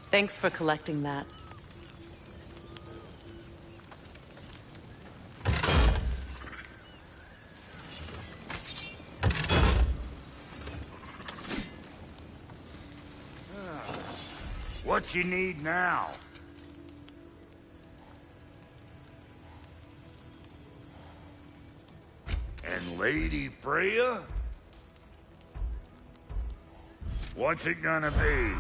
Thanks for collecting that. What you need now? And Lady Freya? What's it gonna be?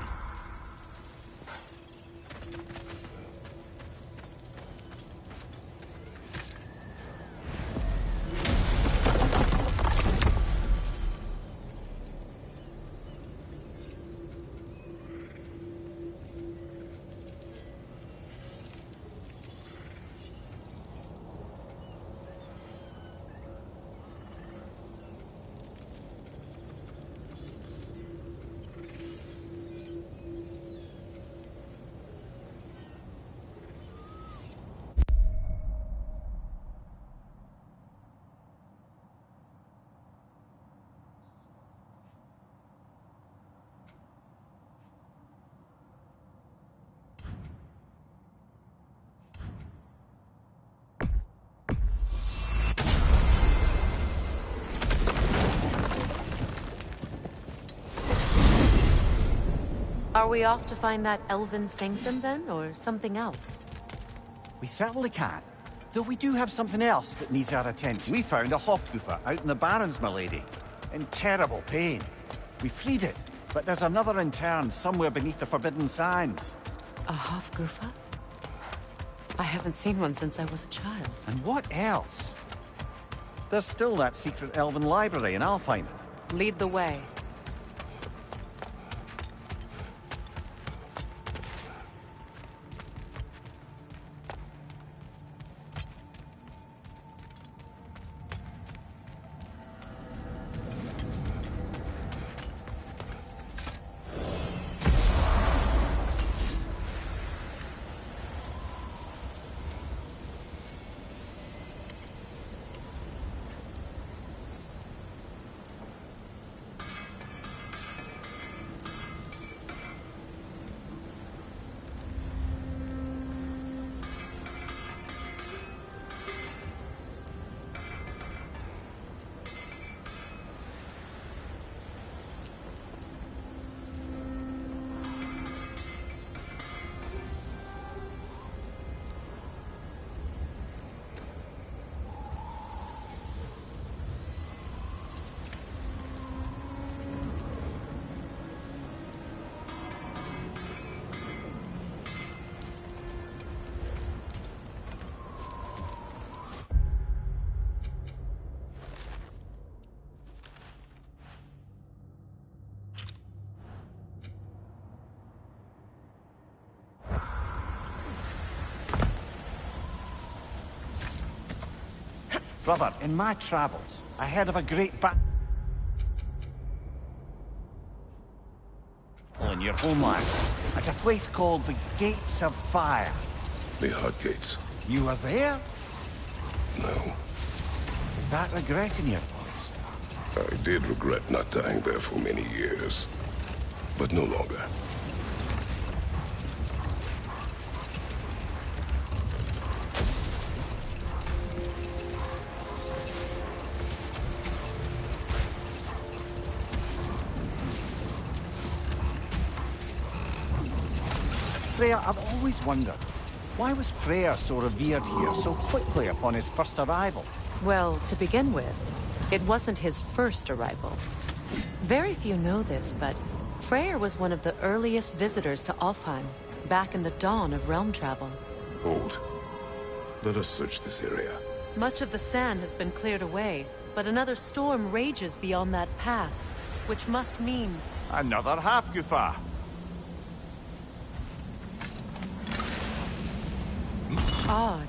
Are we off to find that elven sanctum then, or something else? We certainly can. Though we do have something else that needs our attention. We found a Hofgufa out in the Barrens, my lady. In terrible pain. We freed it, but there's another intern somewhere beneath the Forbidden Sands. A Hofgufa? I haven't seen one since I was a child. And what else? There's still that secret elven library in Alfheim. Lead the way. Brother, in my travels, I heard of a great battle in your homeland, at a place called the Gates of Fire. The Hut Gates. You were there? No. Is that regret in your voice? I did regret not dying there for many years, but no longer. Freya, I've always wondered, why was Freyr so revered here so quickly upon his first arrival? Well, to begin with, it wasn't his first arrival. Very few know this, but Freyr was one of the earliest visitors to Alfheim, back in the dawn of realm travel. Hold. Let us search this area. Much of the sand has been cleared away, but another storm rages beyond that pass, which must mean... Another Hofgufa! Odd.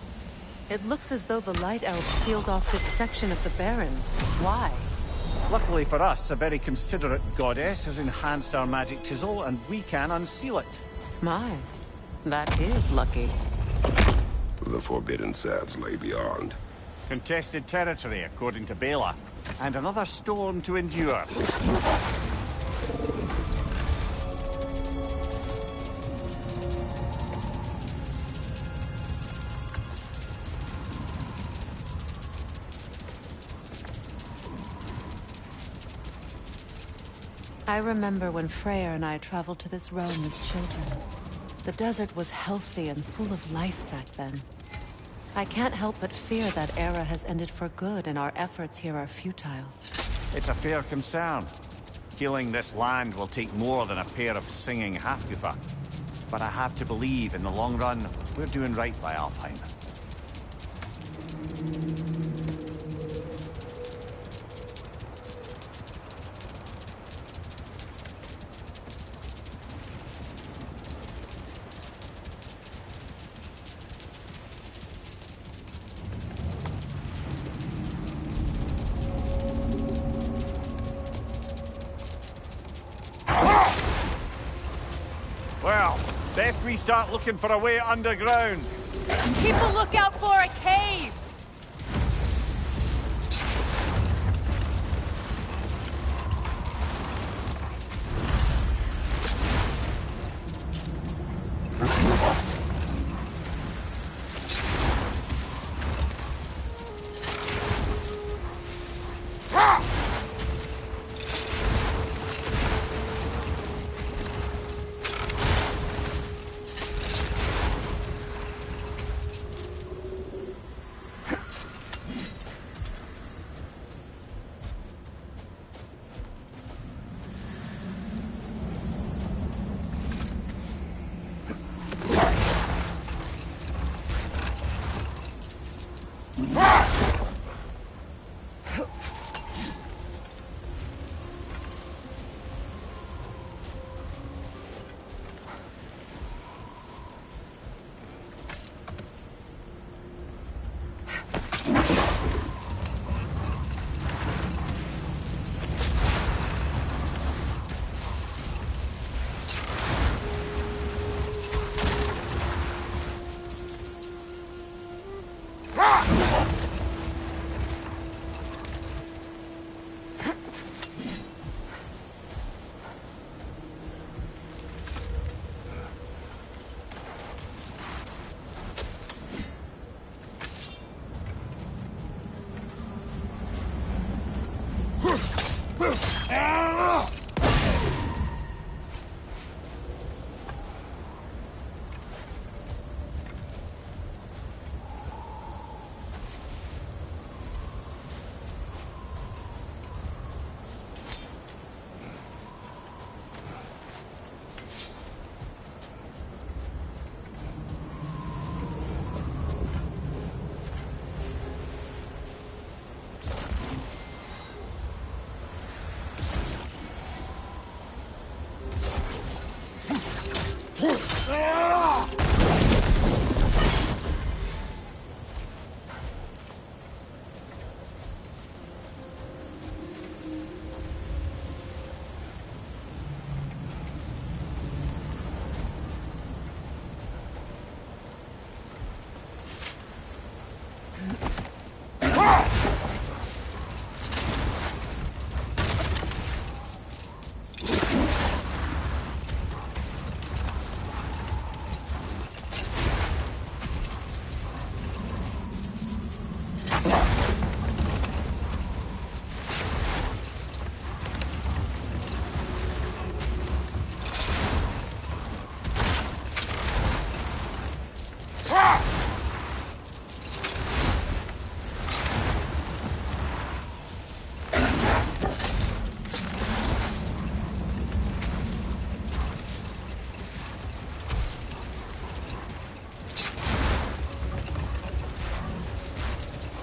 It looks as though the Light Elves sealed off this section of the Barrens. Why? Luckily for us, a very considerate goddess has enhanced our magic chisel, and we can unseal it. My, that is lucky. The Forbidden Sands lay beyond. Contested territory, according to Bela. And another storm to endure. I remember when Freyr and I traveled to this realm as children. The desert was healthy and full of life back then. I can't help but fear that era has ended for good and our efforts here are futile. It's a fair concern. Healing this land will take more than a pair of singing Hafgufa. But I have to believe, in the long run, we're doing right by Alfheim. Well, best we start looking for a way underground. Keep a lookout for a cave!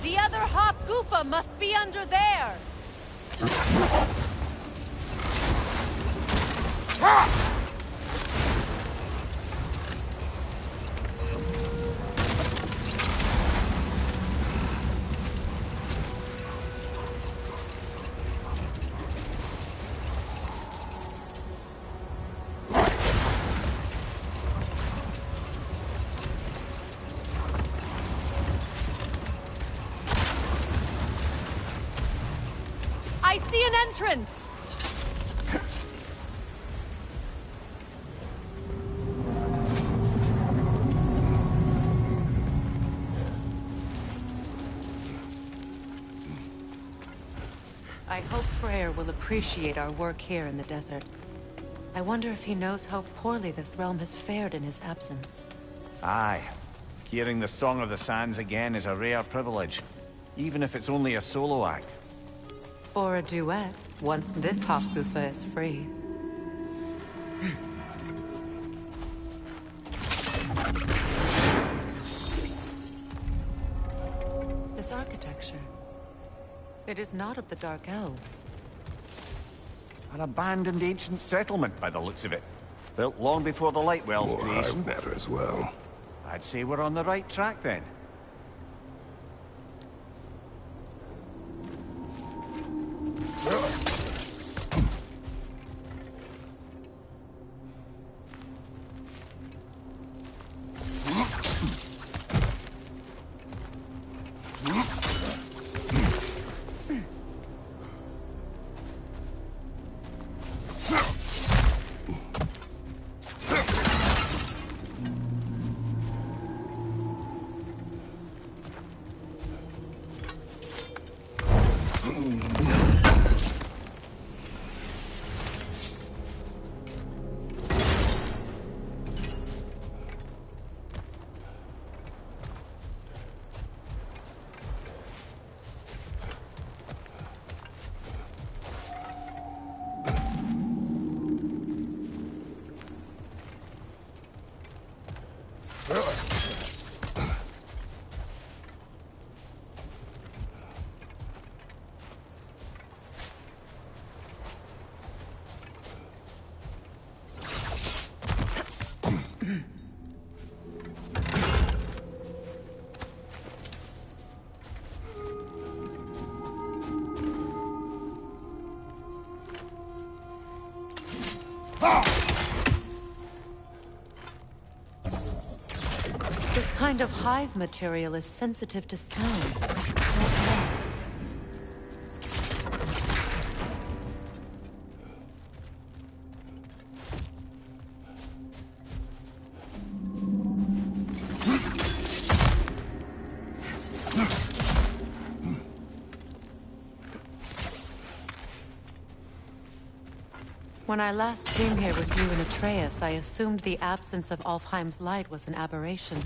The other Hop Goofa must be under there! I see an entrance! I hope Freyr will appreciate our work here in the desert. I wonder if he knows how poorly this realm has fared in his absence. Aye. Hearing the Song of the Sands again is a rare privilege, even if it's only a solo act. Or a duet, once this Hofgufa is free. This architecture. It is not of the Dark Elves. An abandoned ancient settlement, by the looks of it. Built long before the Lightwell's More creation. hive matter as well. I'd say we're on the right track then. This kind of hive material is sensitive to sound. When I last came here with you and Atreus, I assumed the absence of Alfheim's light was an aberration.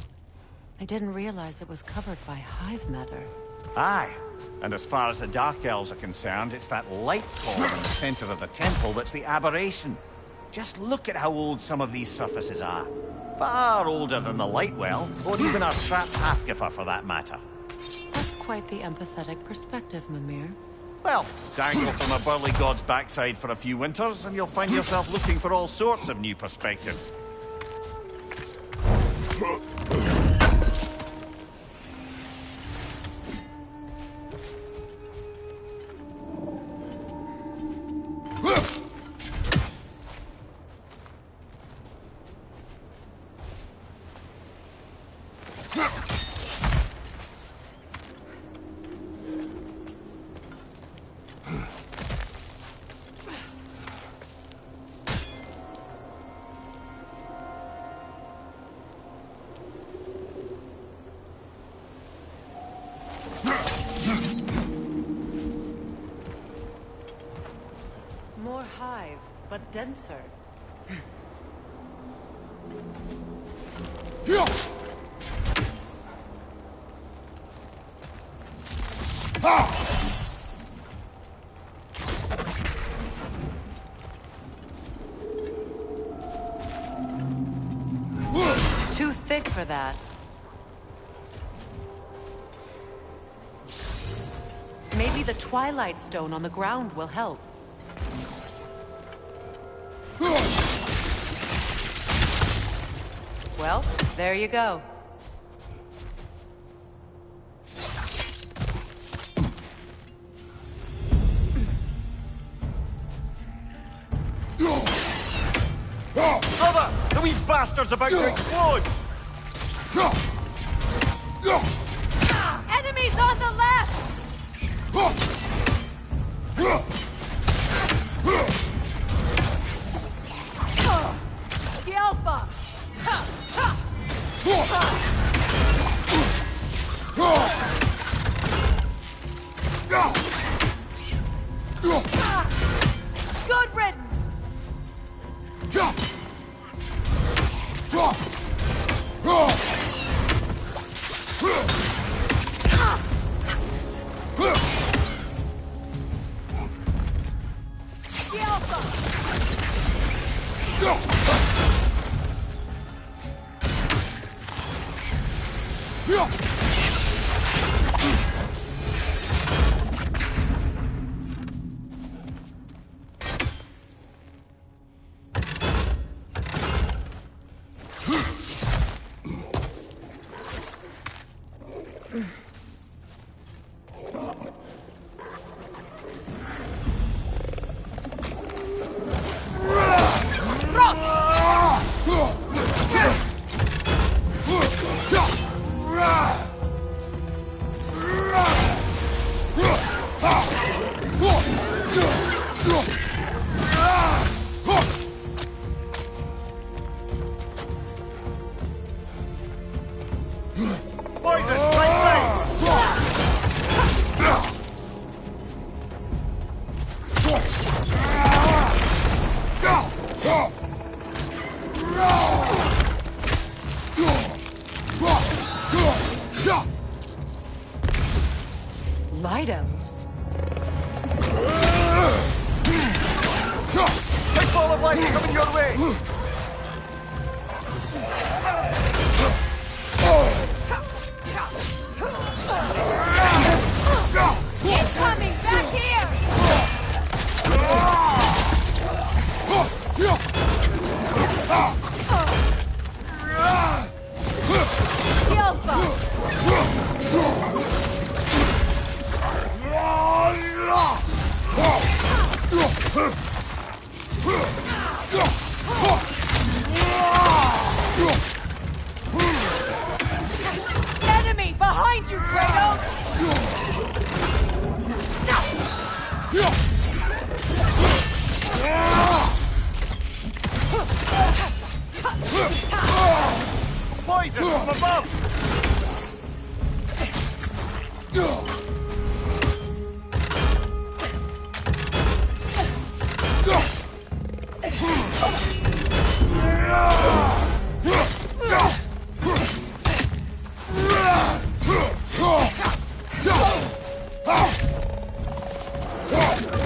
I didn't realize it was covered by hive matter. Aye. And as far as the Dark Elves are concerned, it's that light column in the center of the temple that's the aberration. Just look at how old some of these surfaces are. Far older than the Lightwell, or even our trapped Hafgifa for that matter. That's quite the empathetic perspective, Mimir. Well, dangle from a burly god's backside for a few winters, and you'll find yourself looking for all sorts of new perspectives. More hive, but denser. Too thick for that. Maybe the Twilight Stone on the ground will help. Well, there you go. Cover! The wee bastard's about to explode! Enemies on the left! The Alpha! Light elves? Big ball of light coming your way! Incoming! Back here! Enemy behind you, Kratos! Poison from above!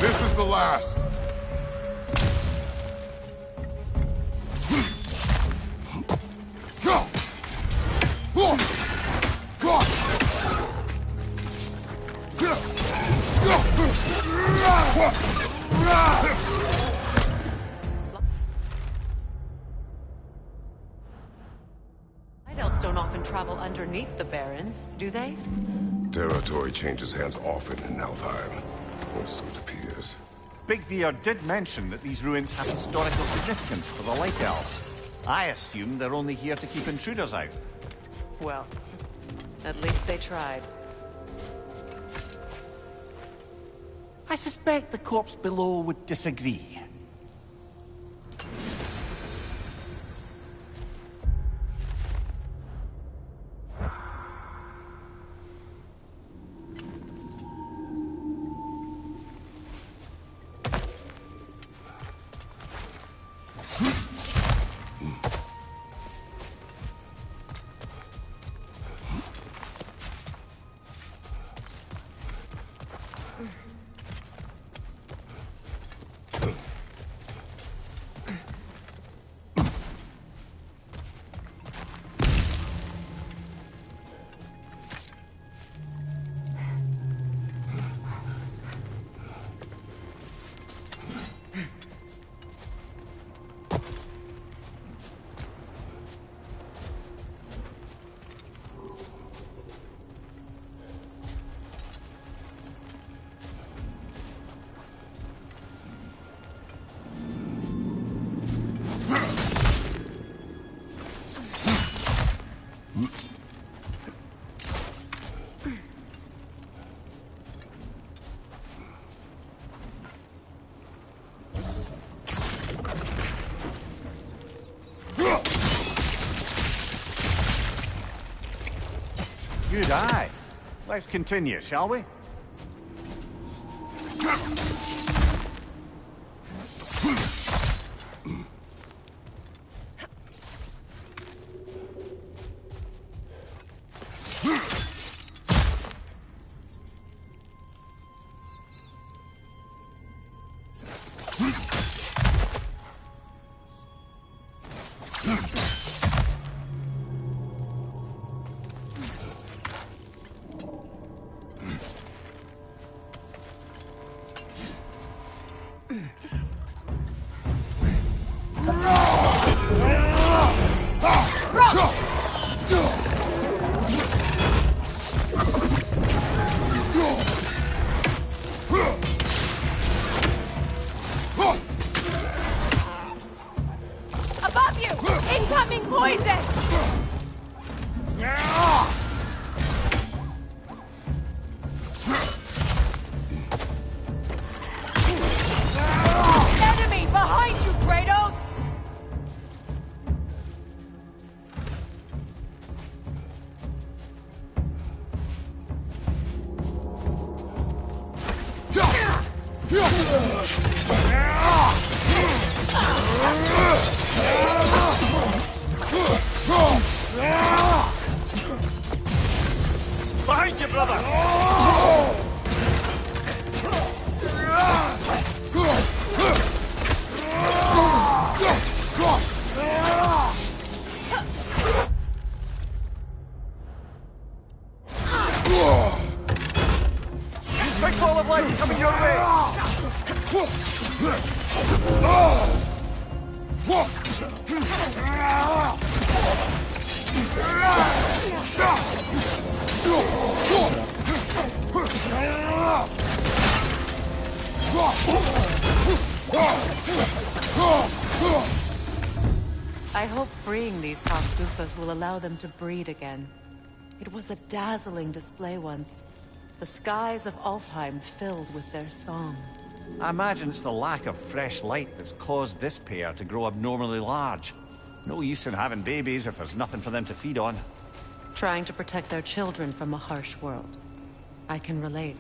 This is the last. Light elves don't often travel underneath the Barrens, do they? Territory changes hands often in Alfheim, or so it appears. Big Veer did mention that these ruins have historical significance for the Light Elves. I assume they're only here to keep intruders out. Well, at least they tried. I suspect the corpse below would disagree. Good eye. Let's continue, shall we? Above you! Incoming poison! Enemy behind you, Kratos! I hope freeing these Hofgufas will allow them to breed again. It was a dazzling display once. The skies of Alfheim filled with their song. I imagine it's the lack of fresh light that's caused this pair to grow abnormally large. No use in having babies if there's nothing for them to feed on. Trying to protect their children from a harsh world. I can relate.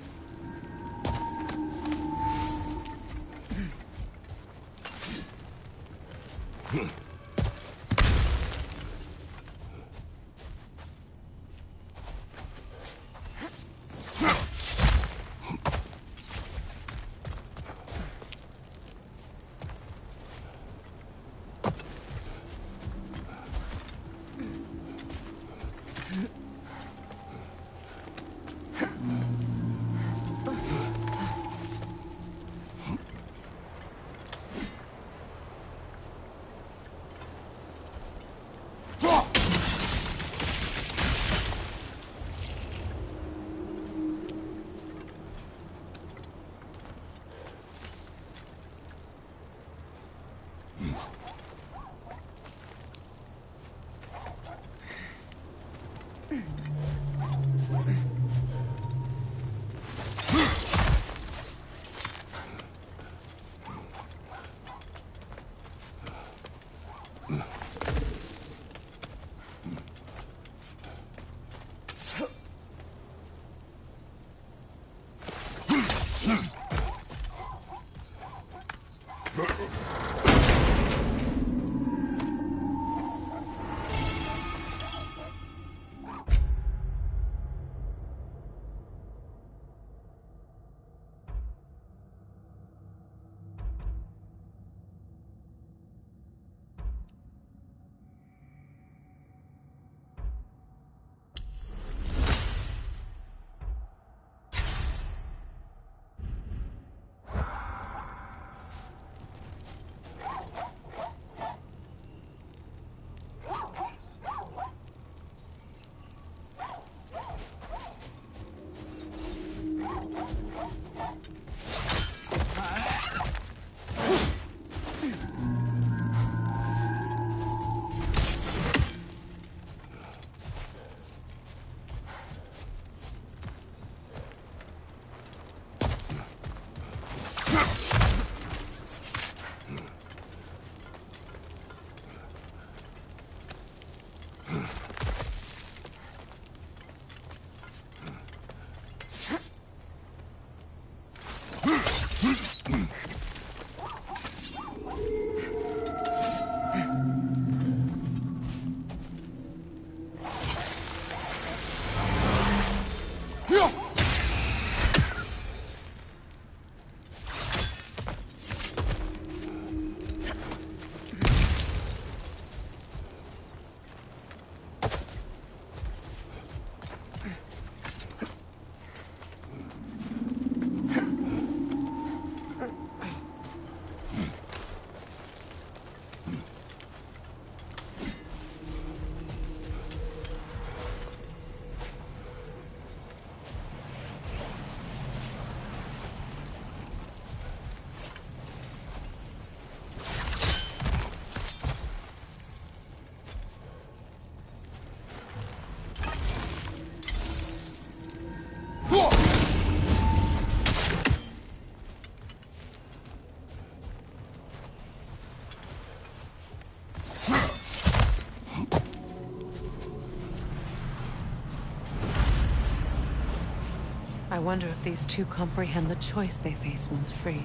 I wonder if these two comprehend the choice they face once free.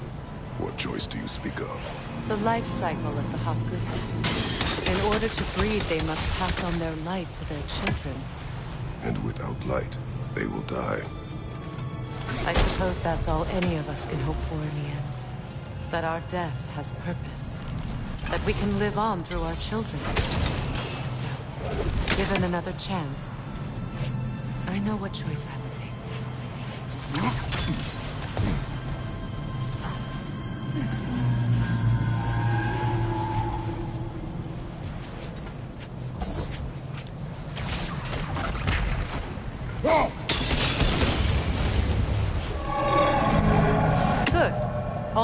What choice do you speak of? The life cycle of the Hofgufa. In order to breed, they must pass on their light to their children. And without light, they will die. I suppose that's all any of us can hope for in the end. That our death has purpose. That we can live on through our children. Given another chance, I know what choice I would make.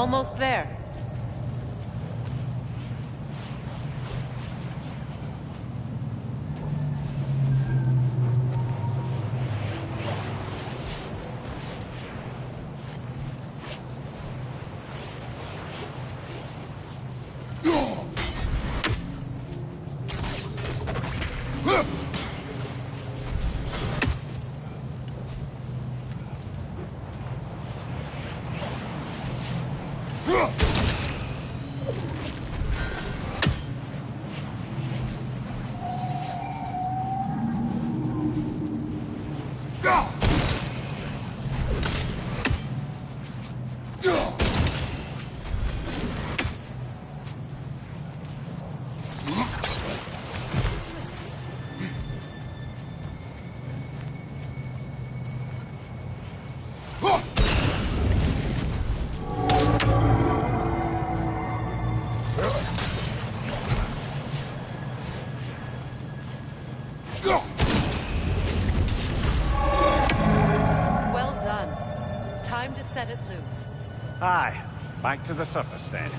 Almost there. Set it loose. Aye. Back to the surface then.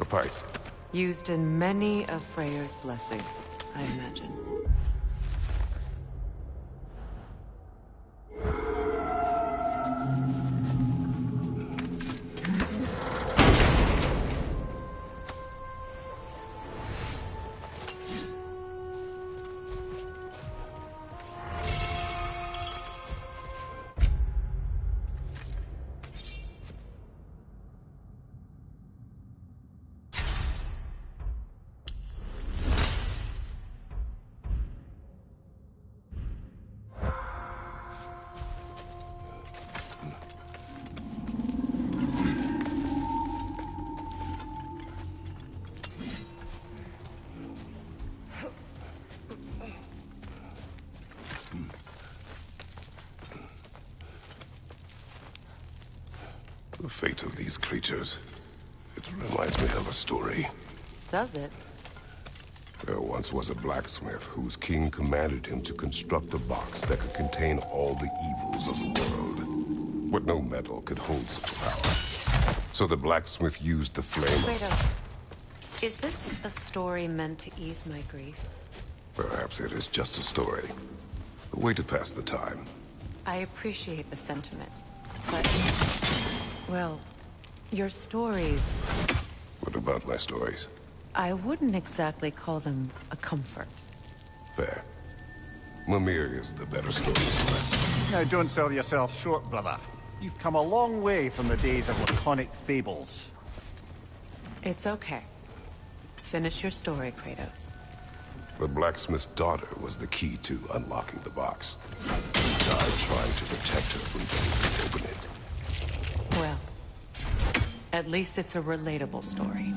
A pipe. Used in many of Freyr's blessings, I imagine. The fate of these creatures. It reminds me of a story. Does it? There once was a blacksmith whose king commanded him to construct a box that could contain all the evils of the world. But no metal could hold such power. So the blacksmith used the flame of... Kratos, is this a story meant to ease my grief? Perhaps it is just a story. A way to pass the time. I appreciate the sentiment, but... well, your stories... What about my stories? I wouldn't exactly call them a comfort. Fair. Mimir is the better story. Now don't sell yourself short, brother. You've come a long way from the days of laconic fables. It's okay. Finish your story, Kratos. The blacksmith's daughter was the key to unlocking the box. He died trying to protect her from getting to open it. Well, at least it's a relatable story.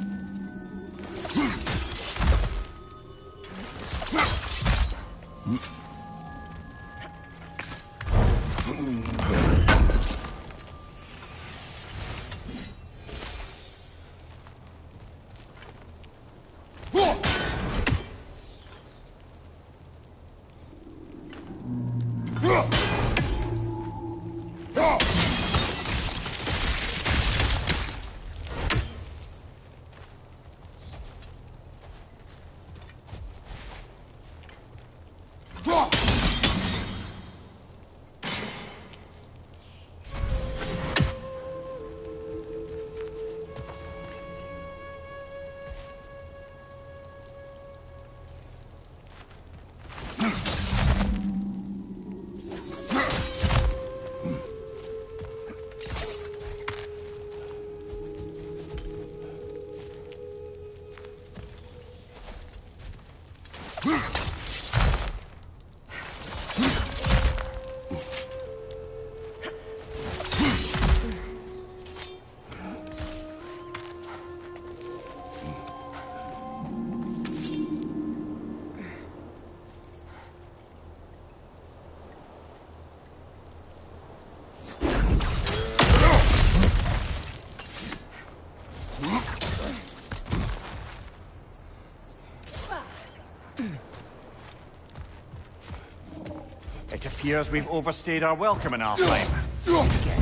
It appears we've overstayed our welcome in Alfheim. Yet again.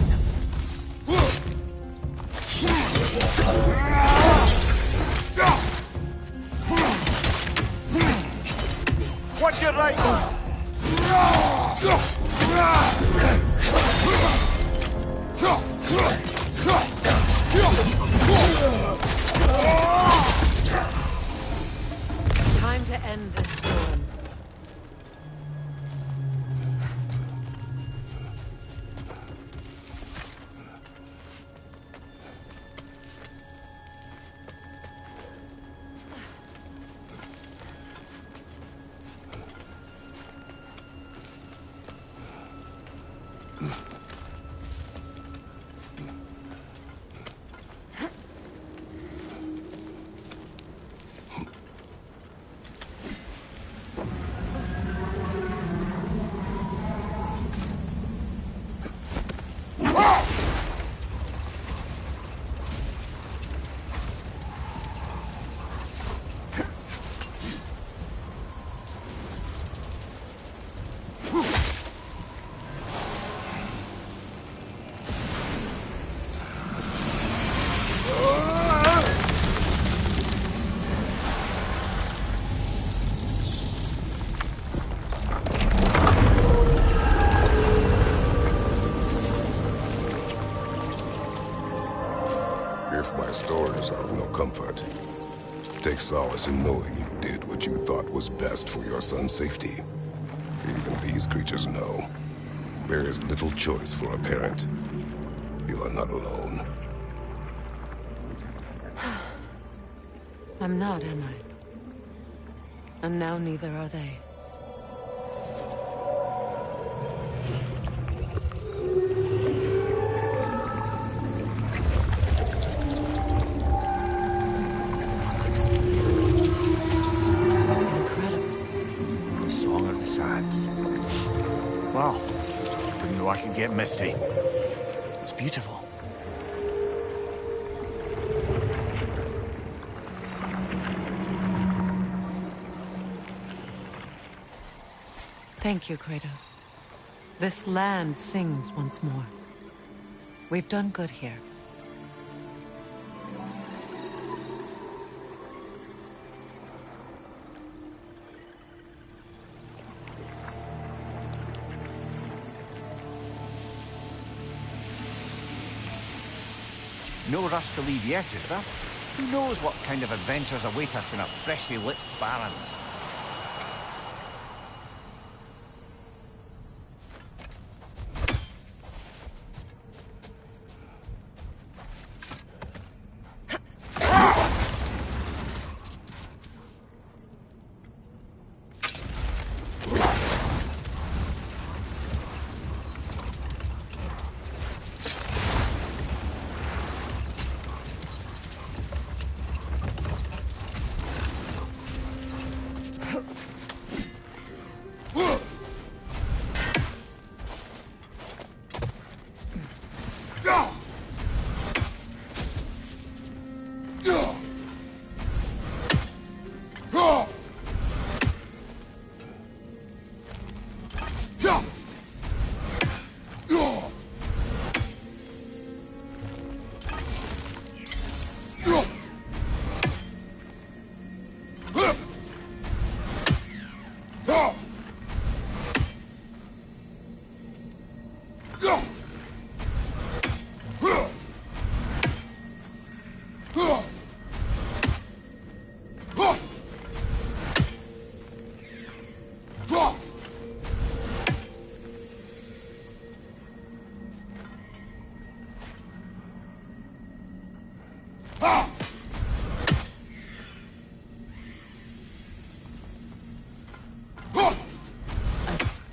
Watch your right! Time to end this storm. Take solace in knowing you did what you thought was best for your son's safety. Even these creatures know. There is little choice for a parent. You are not alone. I'm not, am I? And now neither are they. Wow, didn't know I could get misty. It's beautiful. Thank you, Kratos. This land sings once more. We've done good here. No rush to leave yet, is there? Who knows what kind of adventures await us in a freshly lit Barrens?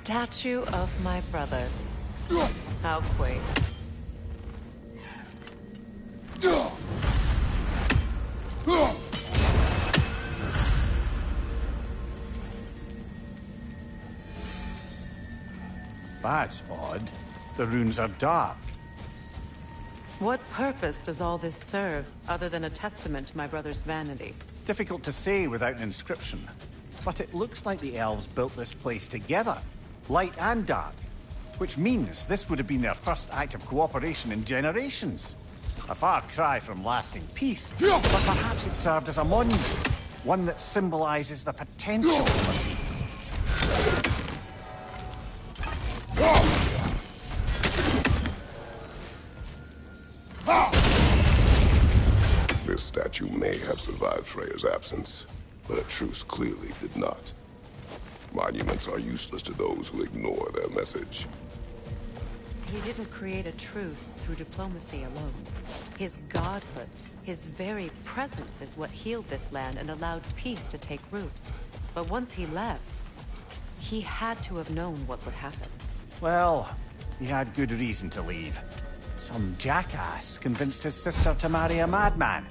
Statue of my brother. How quaint. That's odd. The runes are dark. What purpose does all this serve, other than a testament to my brother's vanity? Difficult to say without an inscription. But it looks like the elves built this place together. light and dark. Which means this would have been their first act of cooperation in generations. A far cry from lasting peace, but perhaps it served as a monument. One that symbolizes the potential for peace. This statue may have survived Freya's absence, but a truce clearly did not. Monuments are useless to those who ignore their message. He didn't create a truce through diplomacy alone. His godhood, his very presence is what healed this land and allowed peace to take root. But once he left, he had to have known what would happen. Well, he had good reason to leave. Some jackass convinced his sister to marry a madman.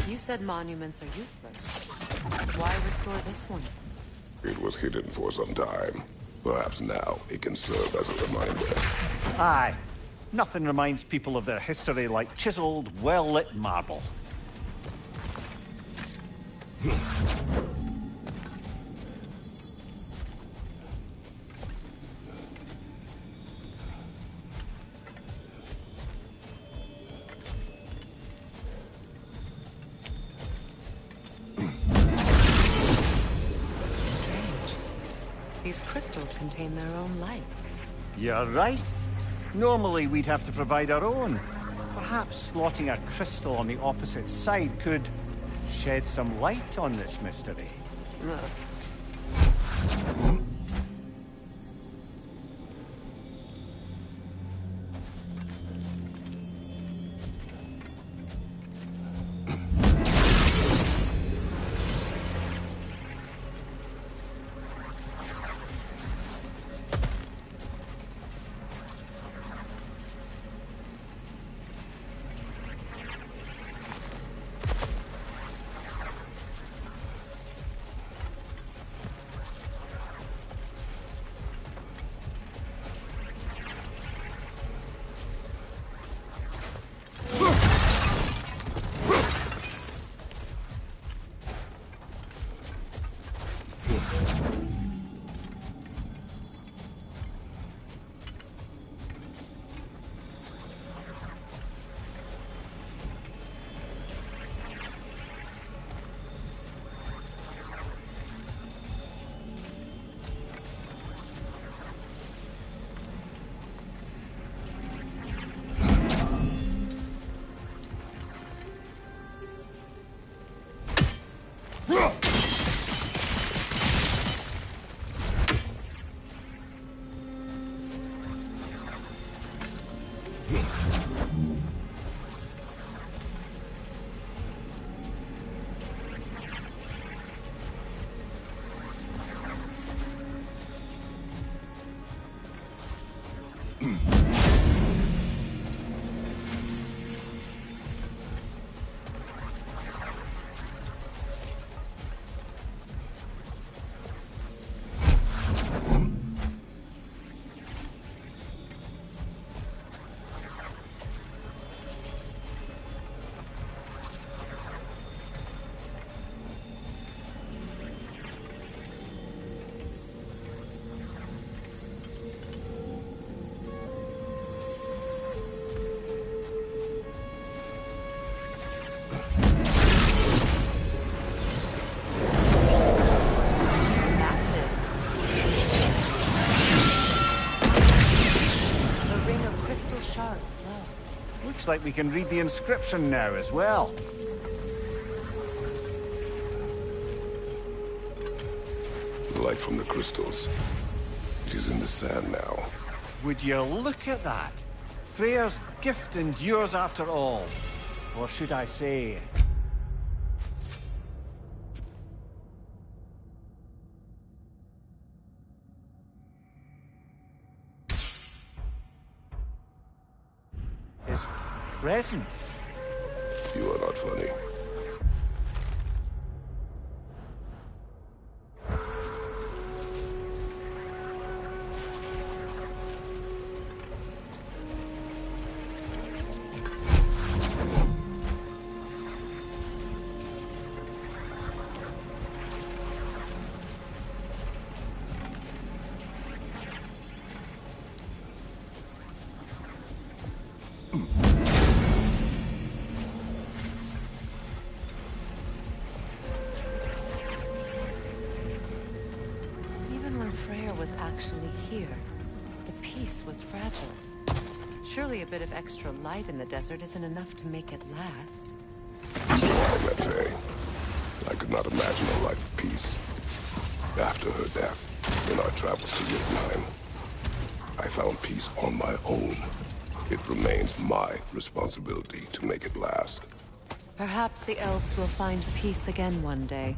You said monuments are useless. Why restore this one? It was hidden for some time. Perhaps now it can serve as a reminder. Aye. Nothing reminds people of their history like chiseled, well-lit marble. These crystals contain their own light. You're right. Normally we'd have to provide our own. Perhaps slotting a crystal on the opposite side could shed some light on this mystery. Looks like we can read the inscription now as well. The light from the crystals. It is in the sand now. Would you look at that? Freyr's gift endures after all. Or should I say... his presence. You are not funny. actually here. The piece was fragile. Surely a bit of extra light in the desert isn't enough to make it last. Mete. I could not imagine a life of peace. After her death, in our travels to Yitnine, I found peace on my own. It remains my responsibility to make it last. Perhaps the elves will find peace again one day,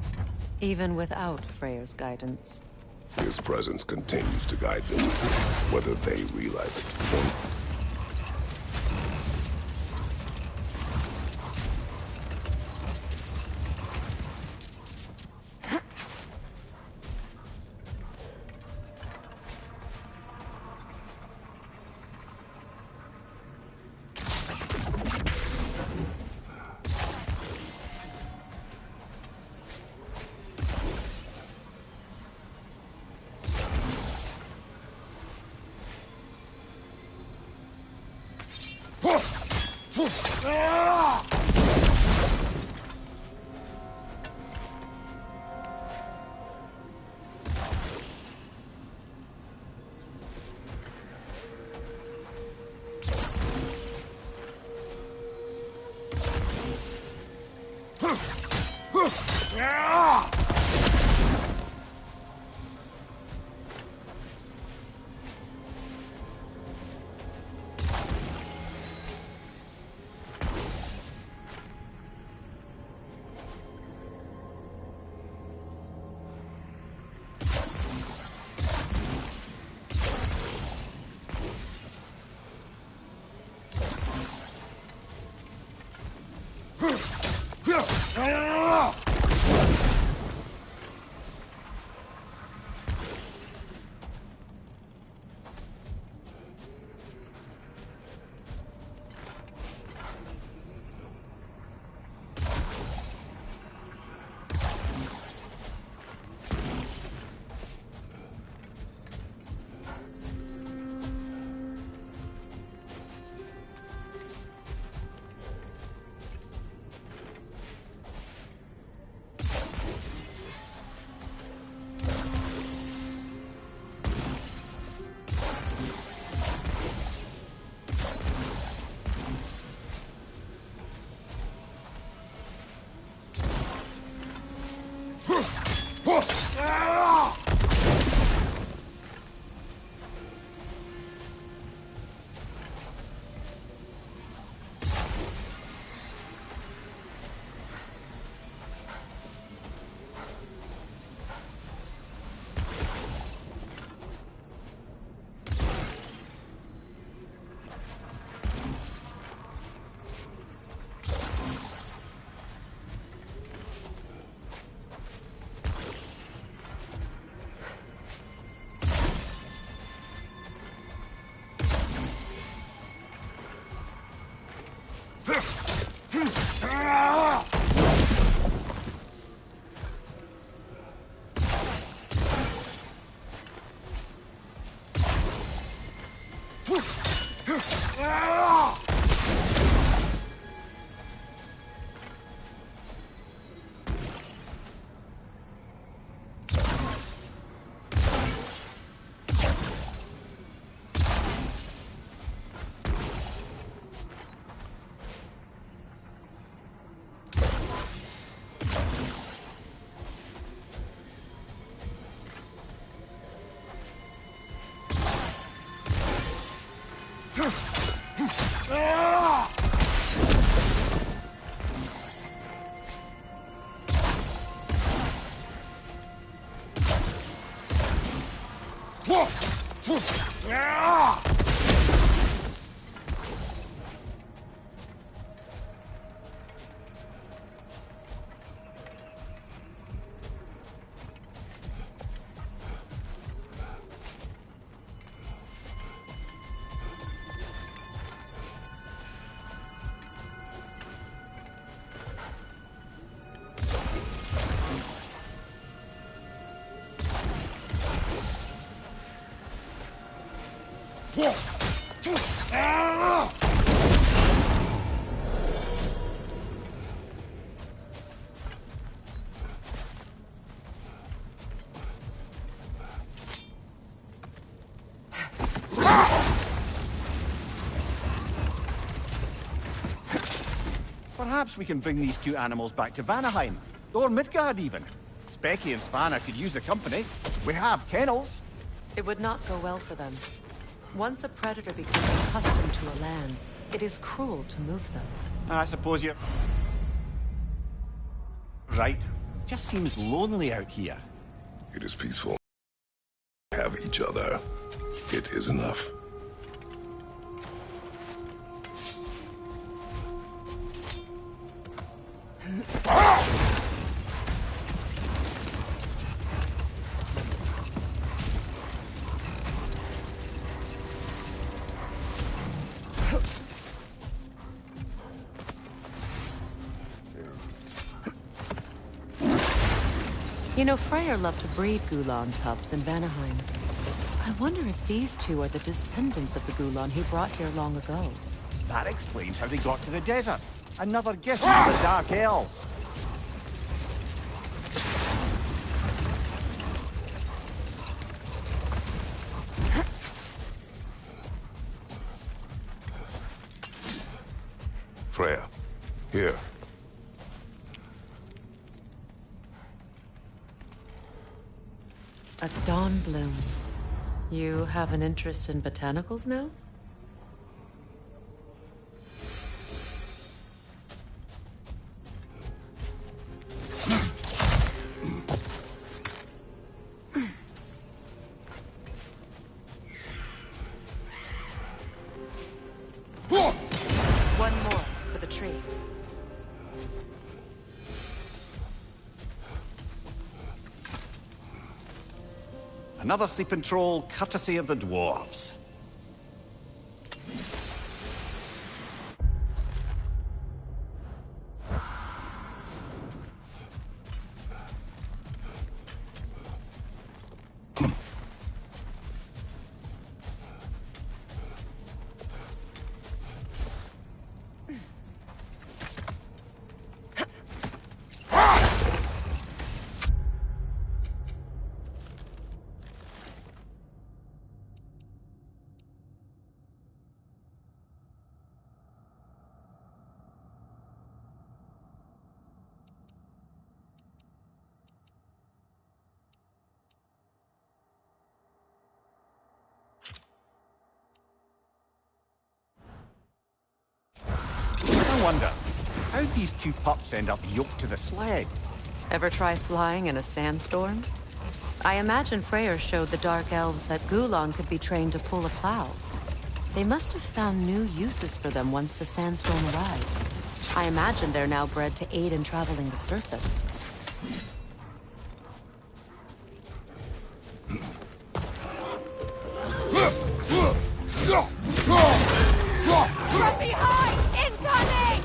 even without Freyr's guidance. His presence continues to guide them, whether they realize it or not. Perhaps we can bring these cute animals back to Vanaheim, or Midgard even. Specky and Spanna could use the company. We have kennels. It would not go well for them. Once a predator becomes accustomed to a land, it is cruel to move them. I suppose you're... right. Just seems lonely out here. It is peaceful. We have each other. It is enough. You know, Freyr loved to breed Gulan pups in Vanaheim. I wonder if these two are the descendants of the Gulan he brought here long ago. That explains how they got to the desert. Another gift from the Dark Elves. Freya, here. A dawn bloom. You have an interest in botanicals now? One more for the tree. Another sleeping troll, courtesy of the dwarves. I wonder, how'd these two pups end up yoked to the sled? Ever try flying in a sandstorm? I imagine Freyr showed the Dark Elves that Gulan could be trained to pull a plow. They must have found new uses for them once the sandstorm arrived. I imagine they're now bred to aid in traveling the surface. From behind! Incoming!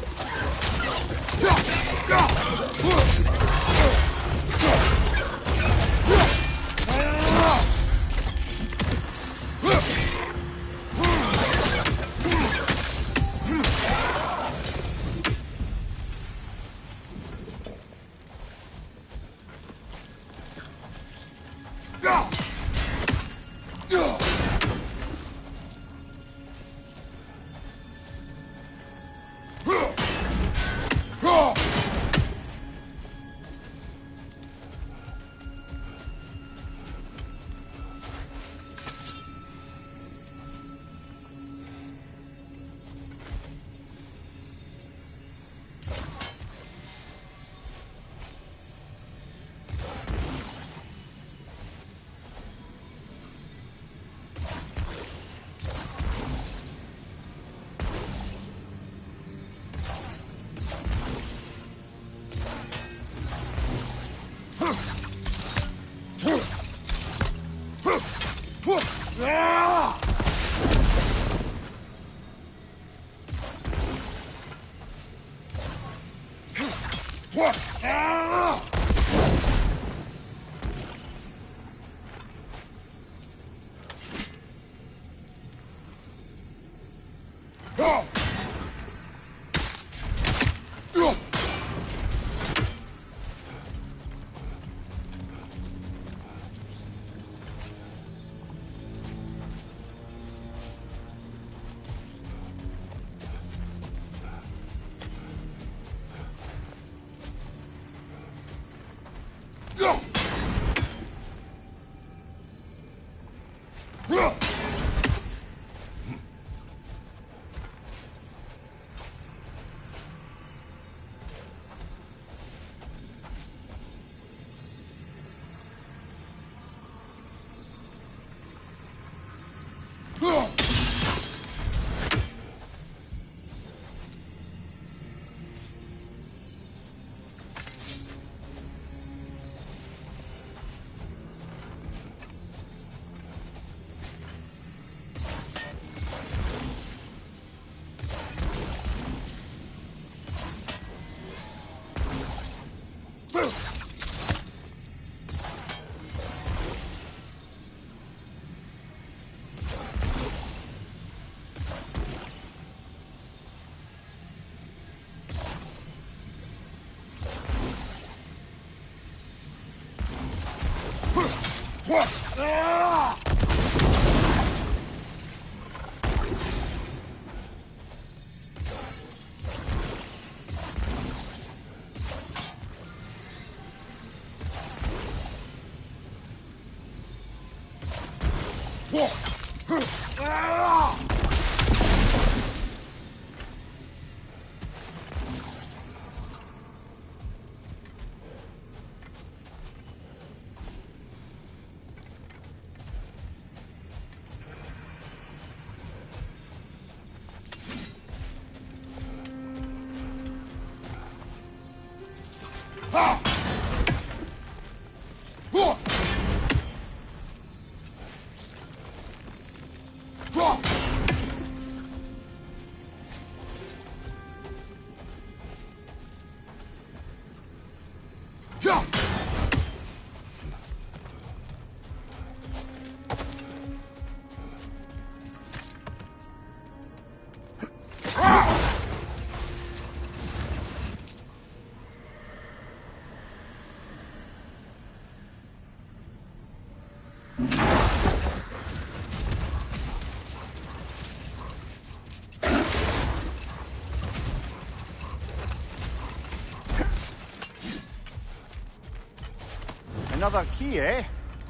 Another key, eh?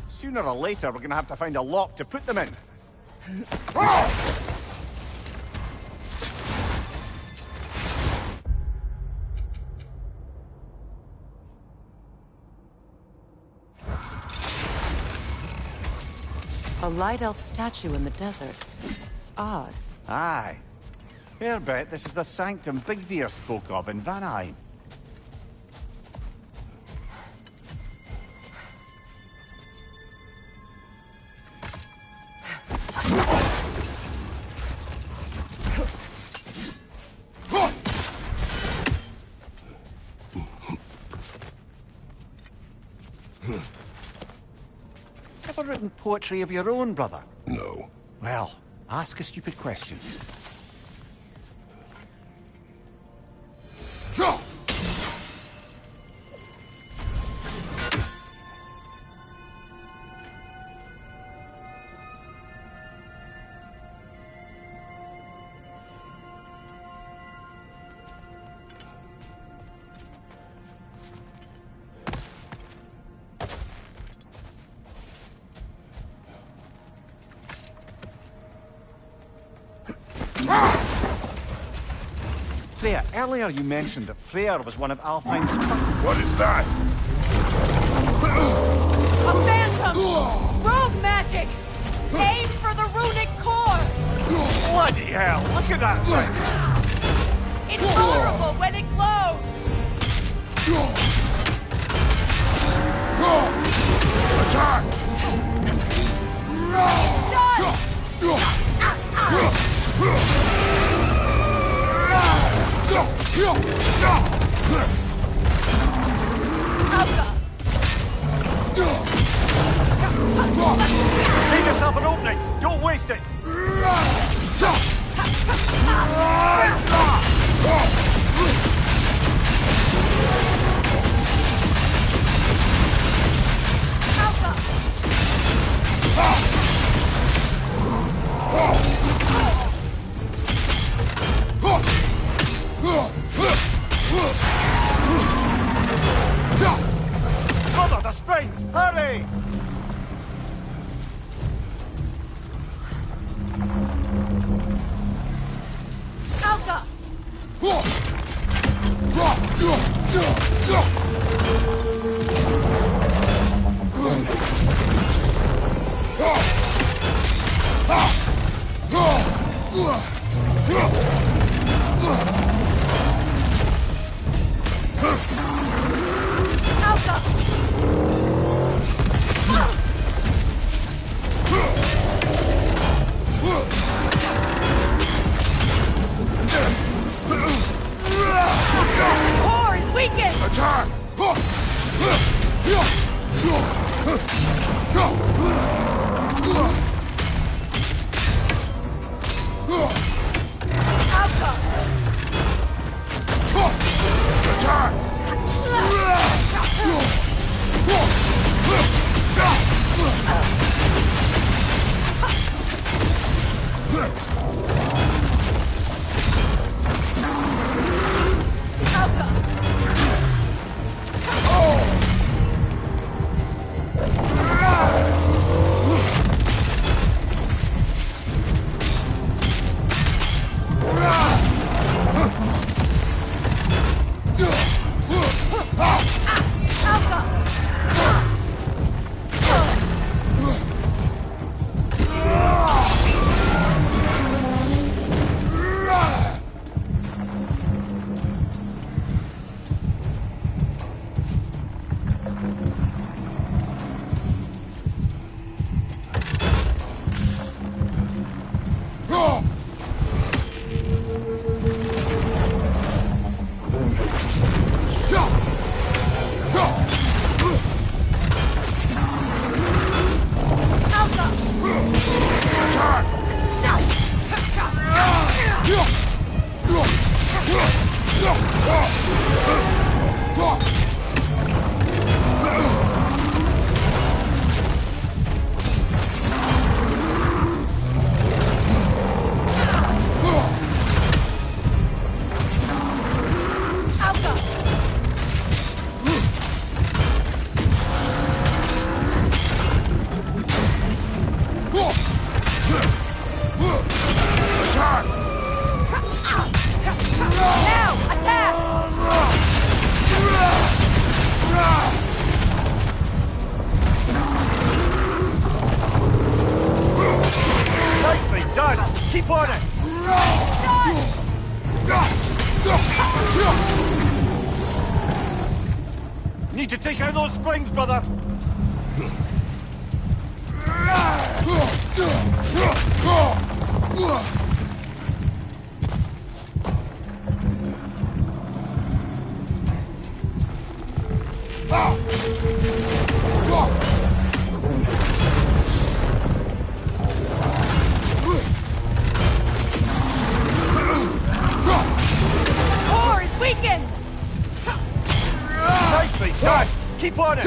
Sooner or later, we're gonna have to find a lock to put them in. A light elf statue in the desert. Odd. Aye. Fair bet this is the sanctum Bigveer spoke of in Vanheim. Ever written poetry of your own, brother? No. Well, ask a stupid question. Freya, earlier you mentioned that Freyr was one of Alfheim's... What is that? A phantom! Rogue magic! Aim for the runic core! Bloody hell, look at that thing! It's vulnerable when it glows! Attack! Make yourself an opening! Don't waste it! Mother, the springs! Hurry! Alka! Done! Keep on it! Need to take out those springs, brother! Core is weakened! Nicely done! Keep on it!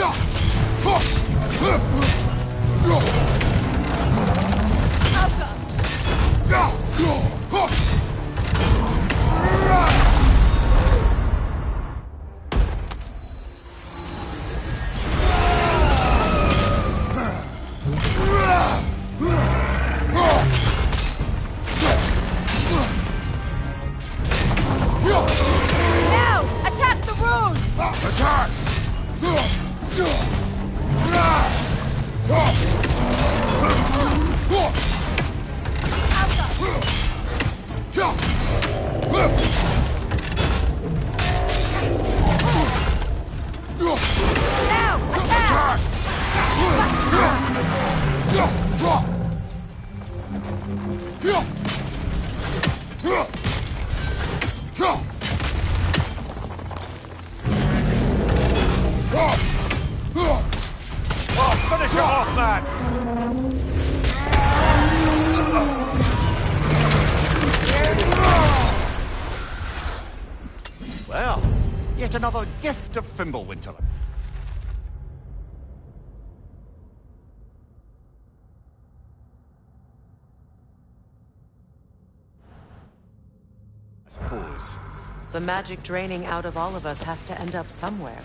Now! Attack the rune! Attack! Now! Attack! Oh, finish it off, man! Well, yet another gift of Fimbulwinter. I suppose. The magic draining out of all of us has to end up somewhere.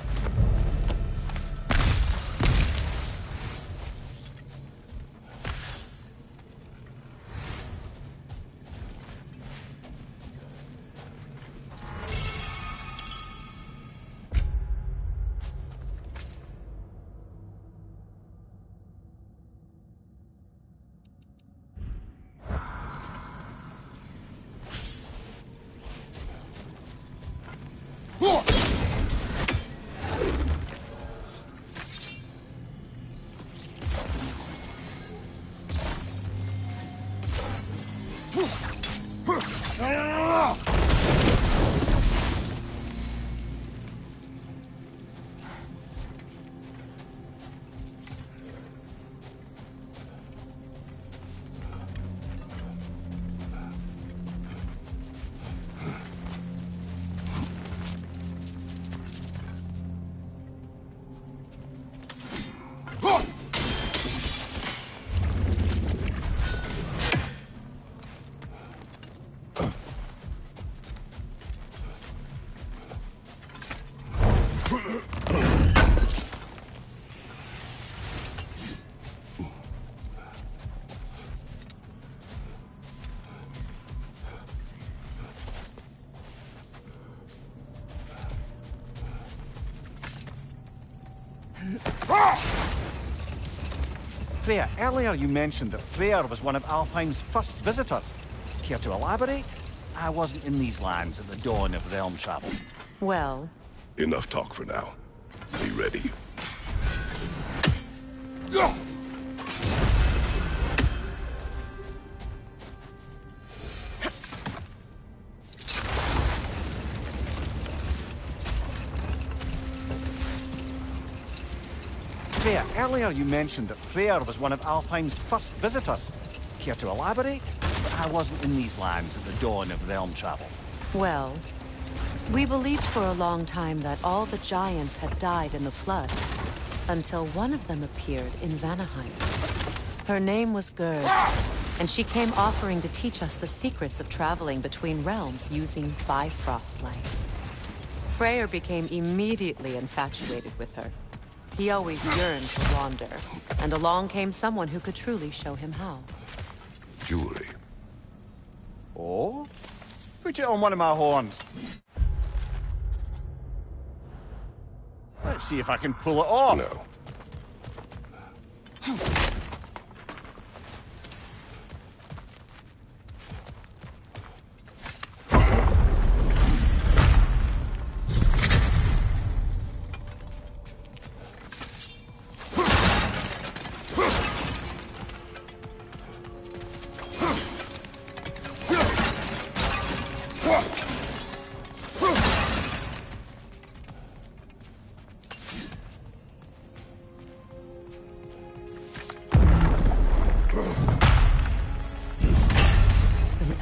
Freya, earlier you mentioned that Freyr was one of Alfheim's first visitors. Care to elaborate? I wasn't in these lands at the dawn of realm travel. Well, Enough talk for now. Be ready. Freya, earlier you mentioned that Freyr was one of Alfheim's first visitors. Care to elaborate? I wasn't in these lands at the dawn of realm travel. well, we believed for a long time that all the giants had died in the flood, until one of them appeared in Vanaheim. Her name was Gerd, and she came offering to teach us the secrets of traveling between realms using Bifrost light. Freyr became immediately infatuated with her. He always yearned to wander, and along came someone who could truly show him how. Jewelry. Oh? Put it on one of my horns. Let's see if I can pull it off. No.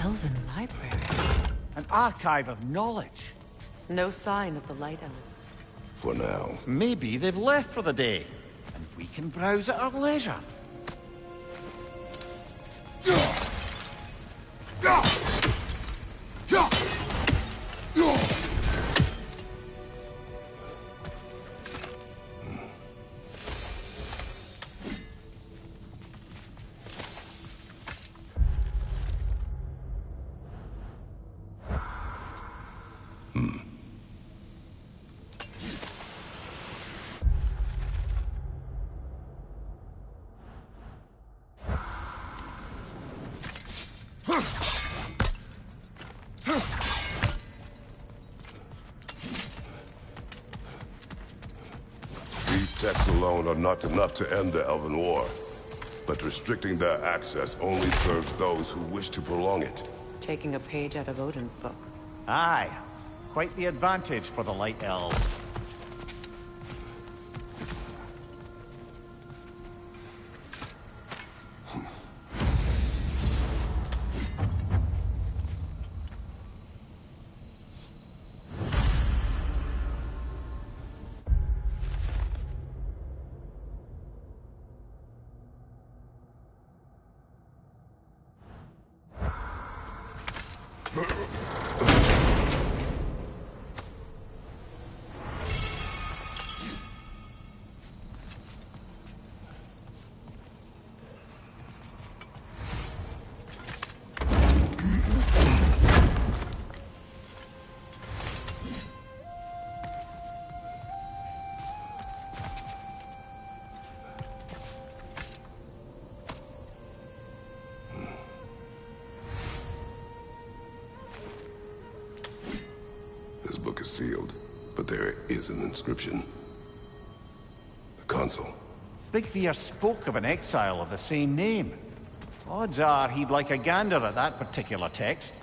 elven library. An archive of knowledge. No sign of the Light Elves. For now. Maybe they've left for the day, and we can browse at our leisure. These texts alone are not enough to end the Elven War. But restricting their access only serves those who wish to prolong it. Taking a page out of Odin's book. Aye. Quite the advantage for the Light Elves. This book is sealed, but there is an inscription. The console. Big Veer spoke of an exile of the same name. Odds are he'd like a gander at that particular text.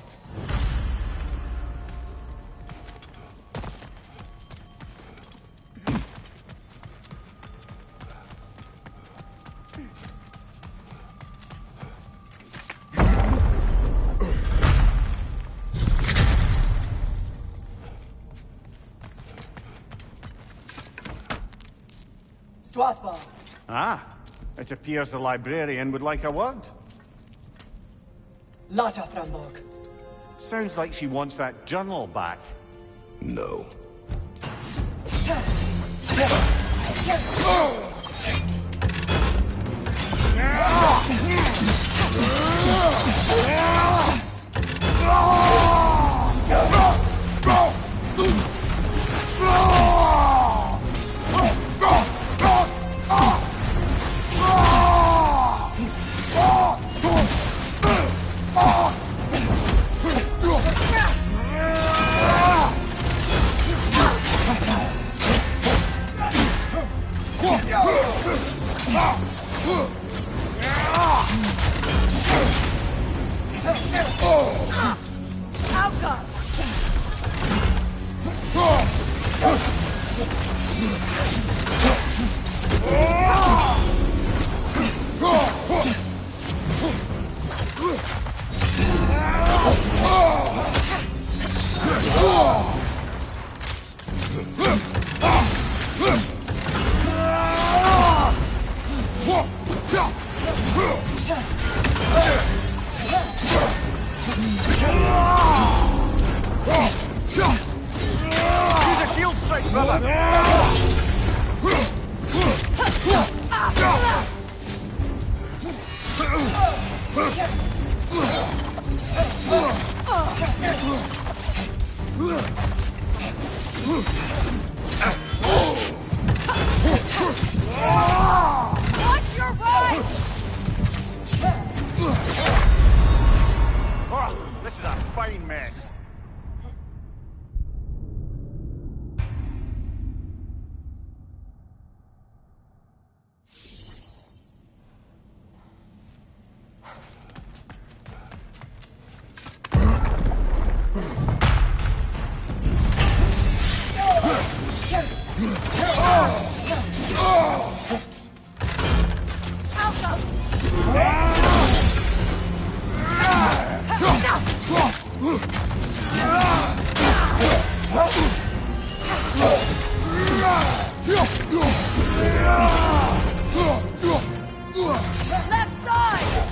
Strathbar. Ah, it appears the librarian would like a word. Lata Frambog. Sounds like she wants that journal back. No. Watch your right! Oh, this is a fine mess. Left side!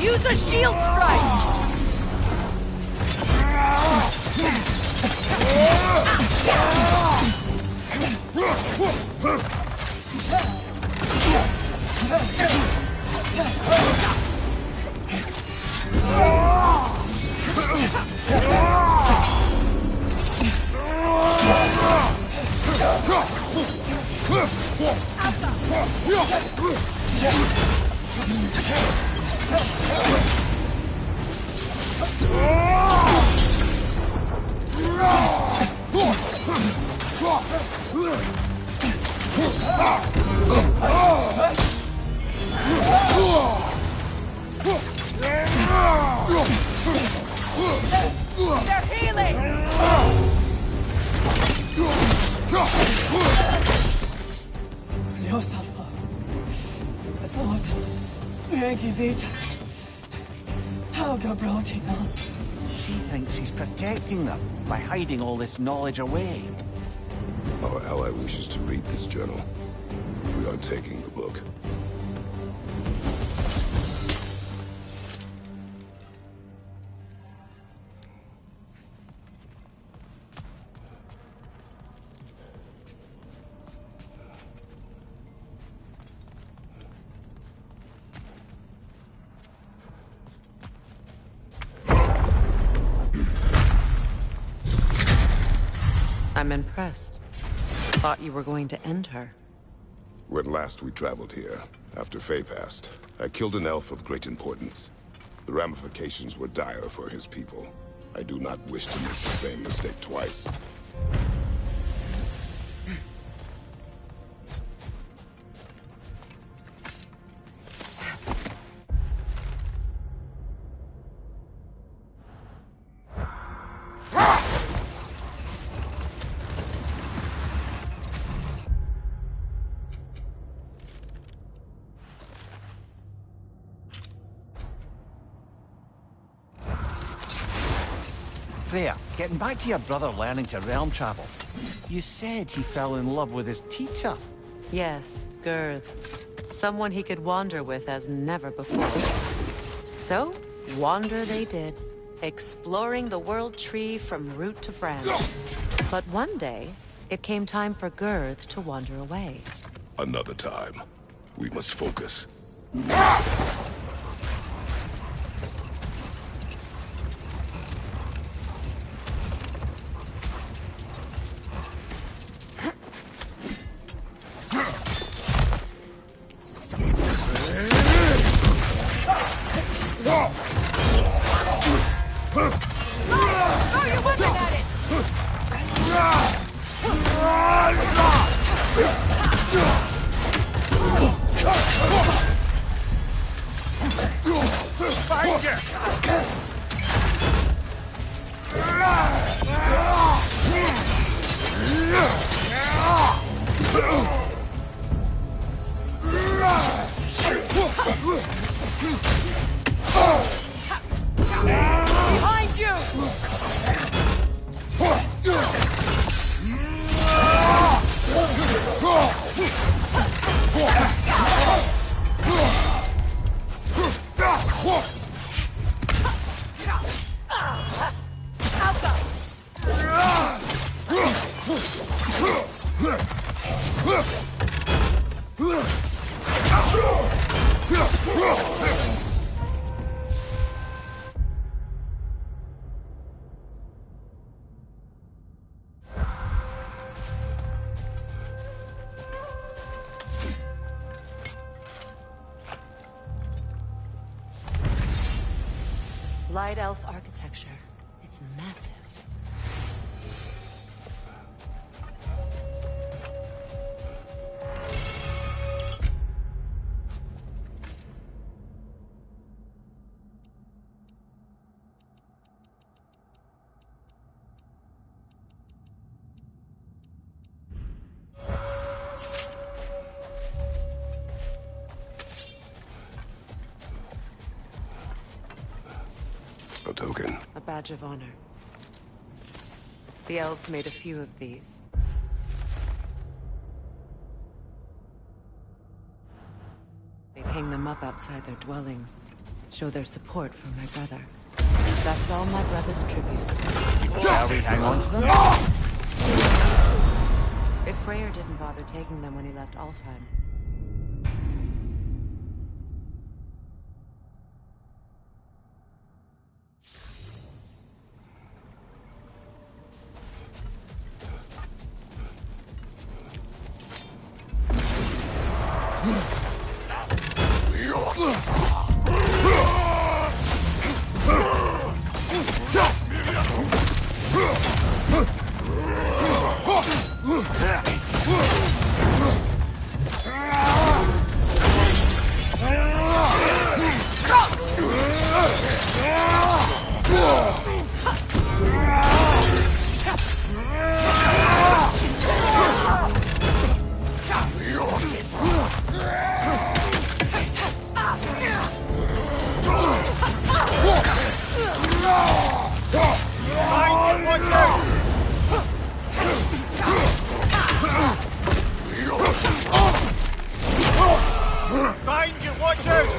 Use a shield strike! They're healing! Yourself I thought Maggie Vita. Helga brought him up. She thinks she's protecting them by hiding all this knowledge away. Our ally wishes to read this journal. We are taking the book. I'm impressed. Thought you were going to end her. When last we traveled here, after Faye passed, I killed an elf of great importance. The ramifications were dire for his people. I do not wish to make the same mistake twice. Freya, getting back to your brother learning to realm travel. You said he fell in love with his teacher. Yes, Girth. Someone he could wander with as never before. So, wander they did, exploring the world tree from root to branch. But one day, it came time for Girth to wander away. Another time. We must focus. Behind you! Light elf architecture. It's massive. A token. A badge of honor. The elves made a few of these. They'd hang them up outside their dwellings, show their support for my brother. That's all my brother's tributes. Shall we hang on to them? If Freyr didn't bother taking them when he left Alfheim. Behind you, watch out!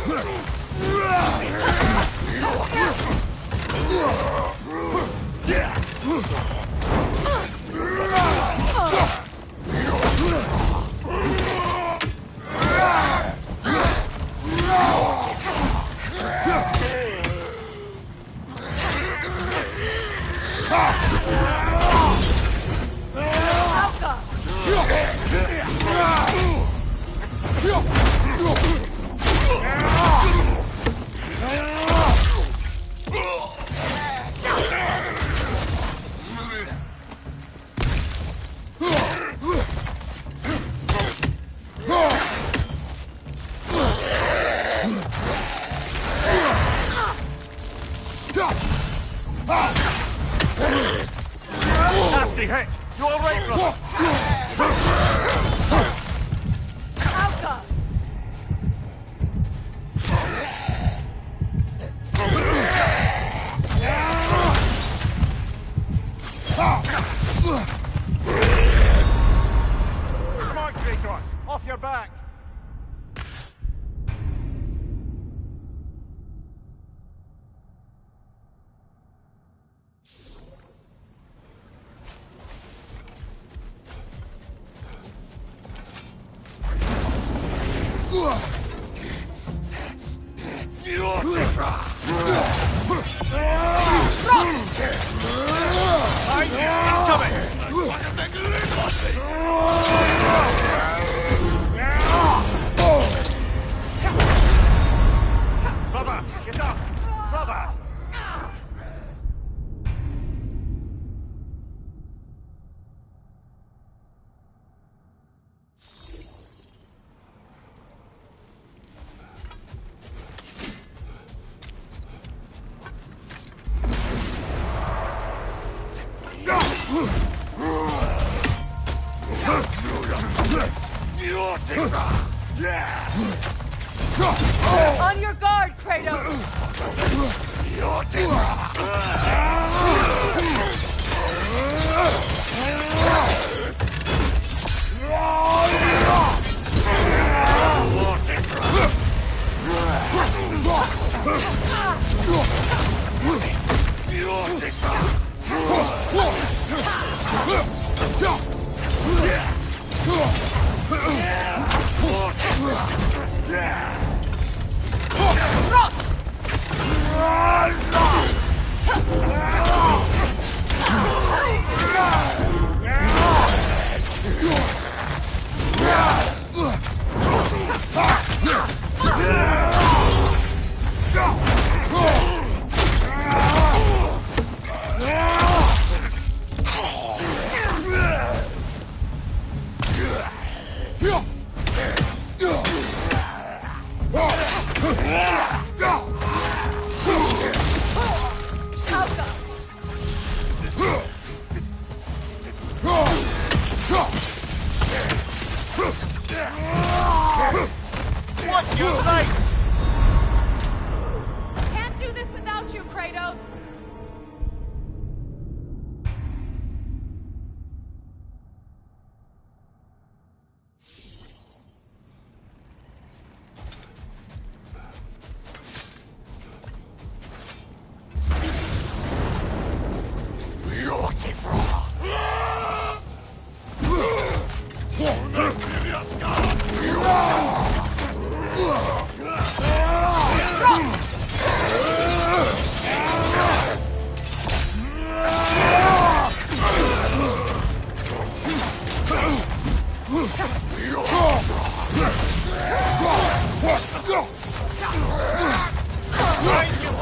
Nasty hit! You all right, brother? Come on, Kratos! Off your back! Brother, get up! Brother! On your guard, Kratos! What's your right? Can't do this without you, Kratos!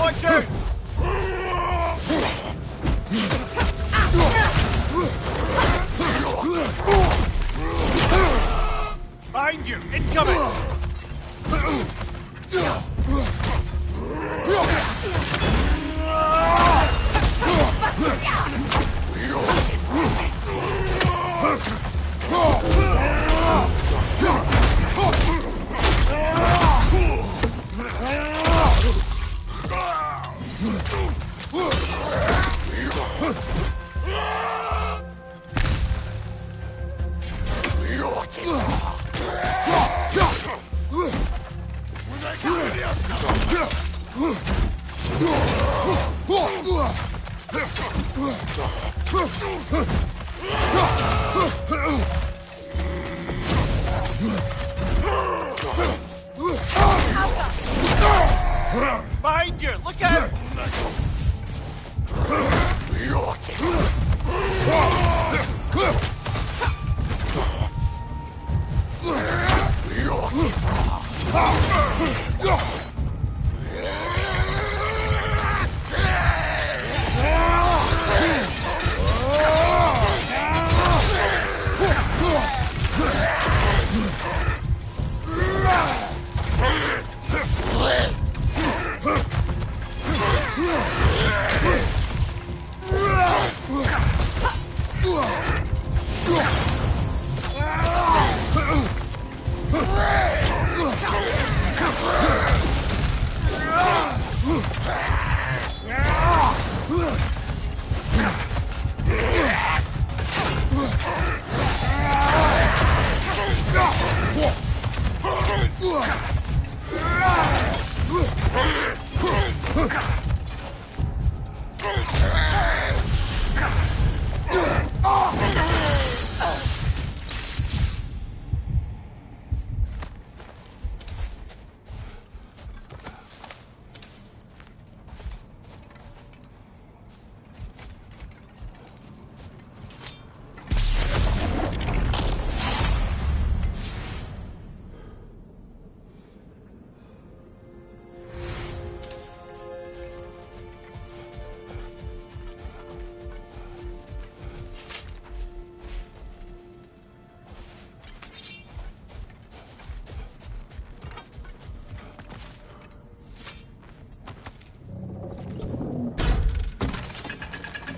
Watch out! Behind you! Incoming! Behind you! Look out!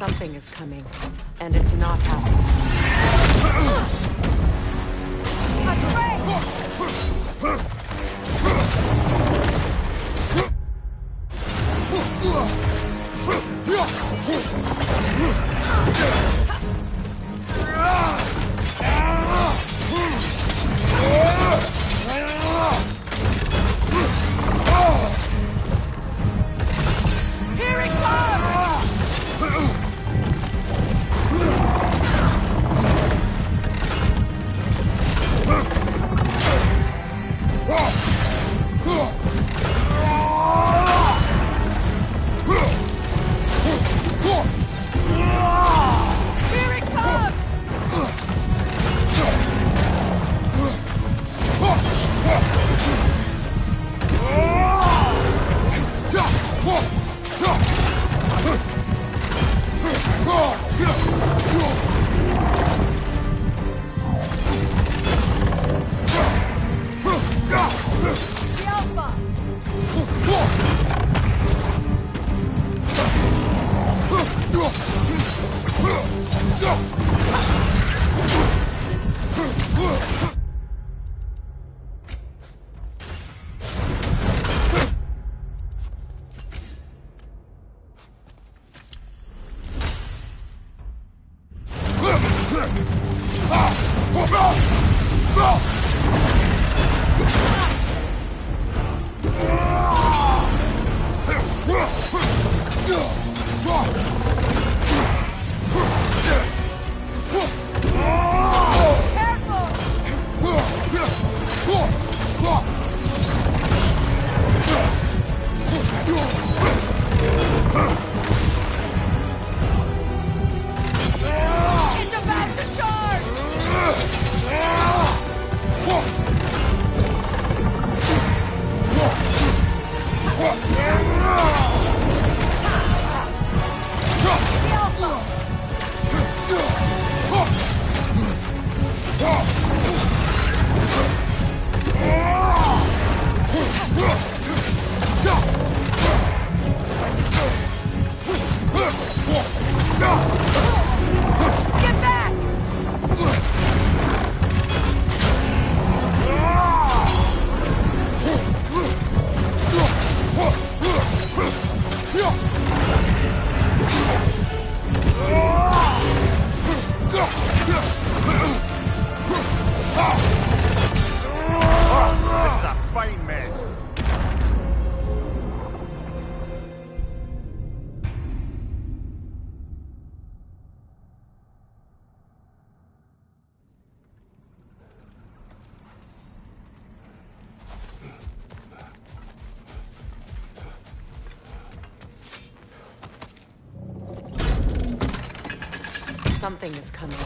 Something is coming, and it's not happening. Here it comes! Here it comes! The Alpha! It's about to charge! The Alpha! Get back! This is a fine mess. Something is coming,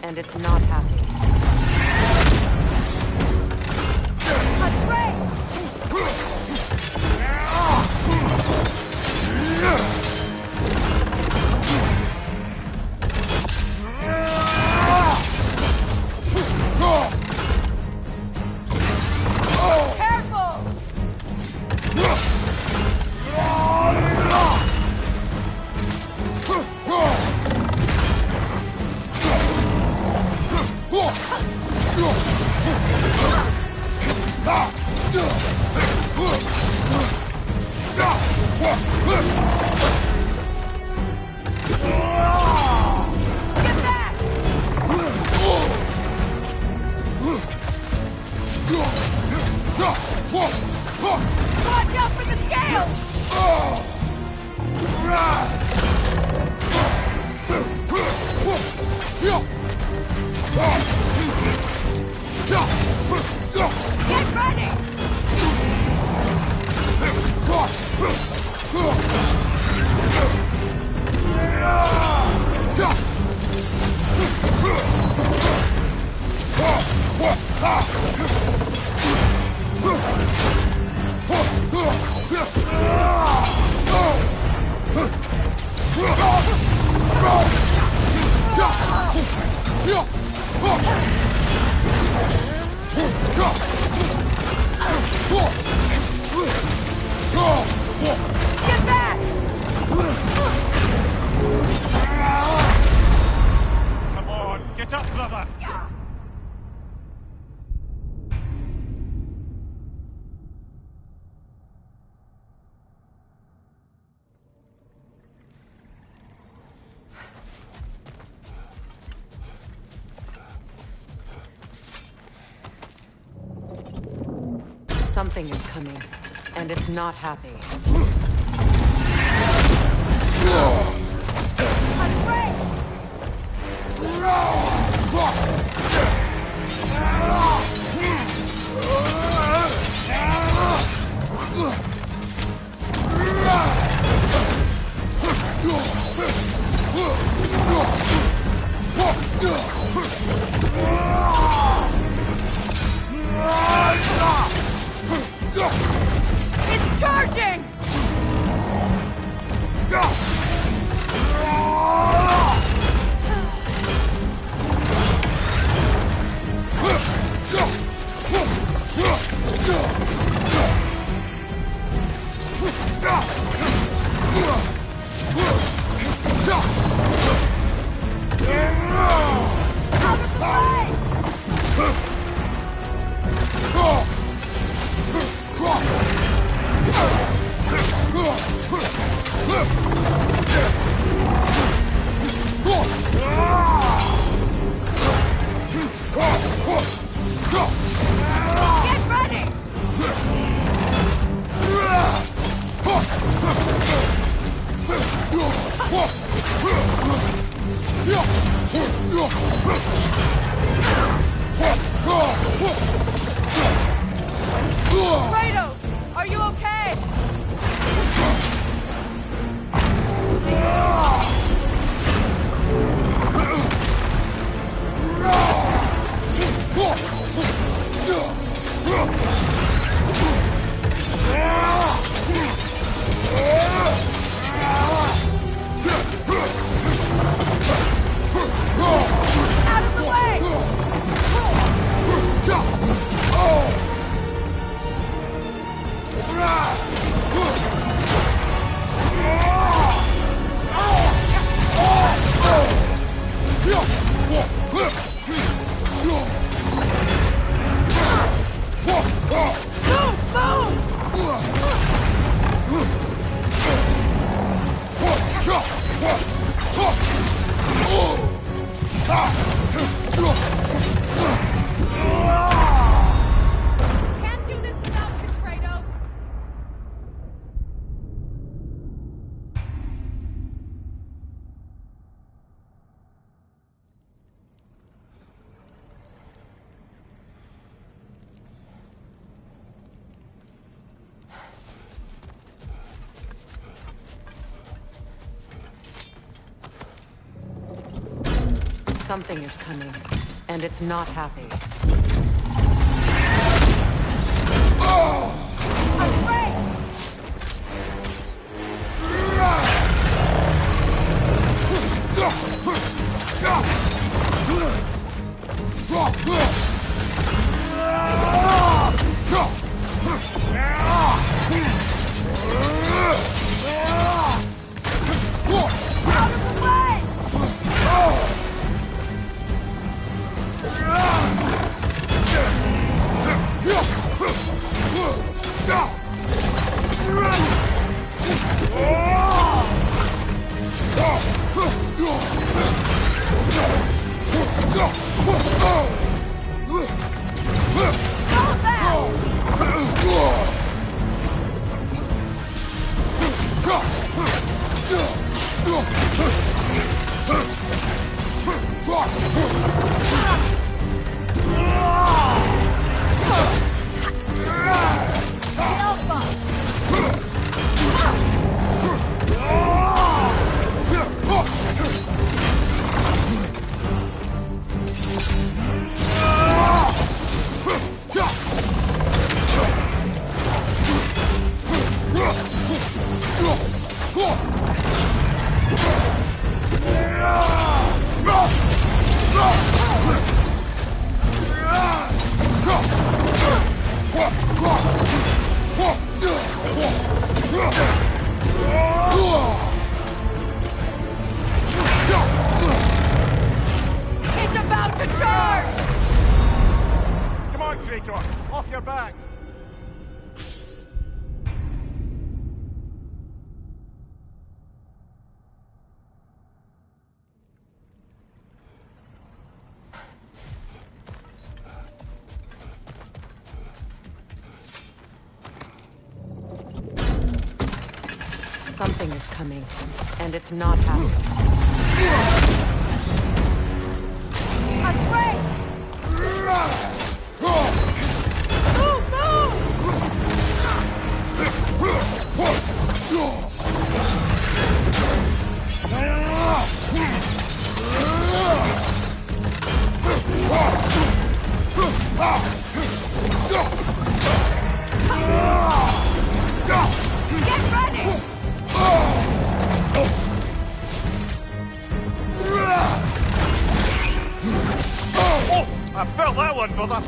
and it's not happening. A train! Careful! Get back! Watch out for the scales! Get ready! Get back! brother! Something is coming, and it's not happy. It's charging! Get ready! Kratos, are you okay? Out of the way! Can't do this without you, Kratos! Something is coming, and it's not happy. Something is coming, and it's not happening. A Drake! Move, Get ready! Oh, I felt that one, brother.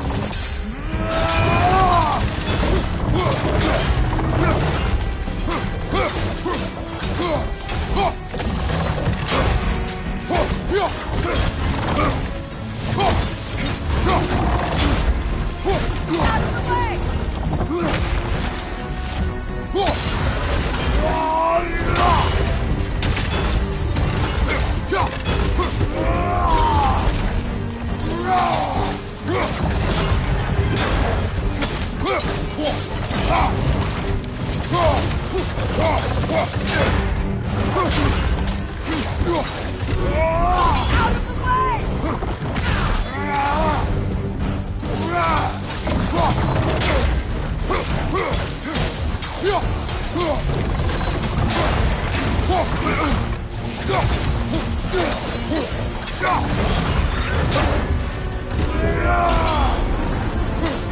Out of the way! Out of the way!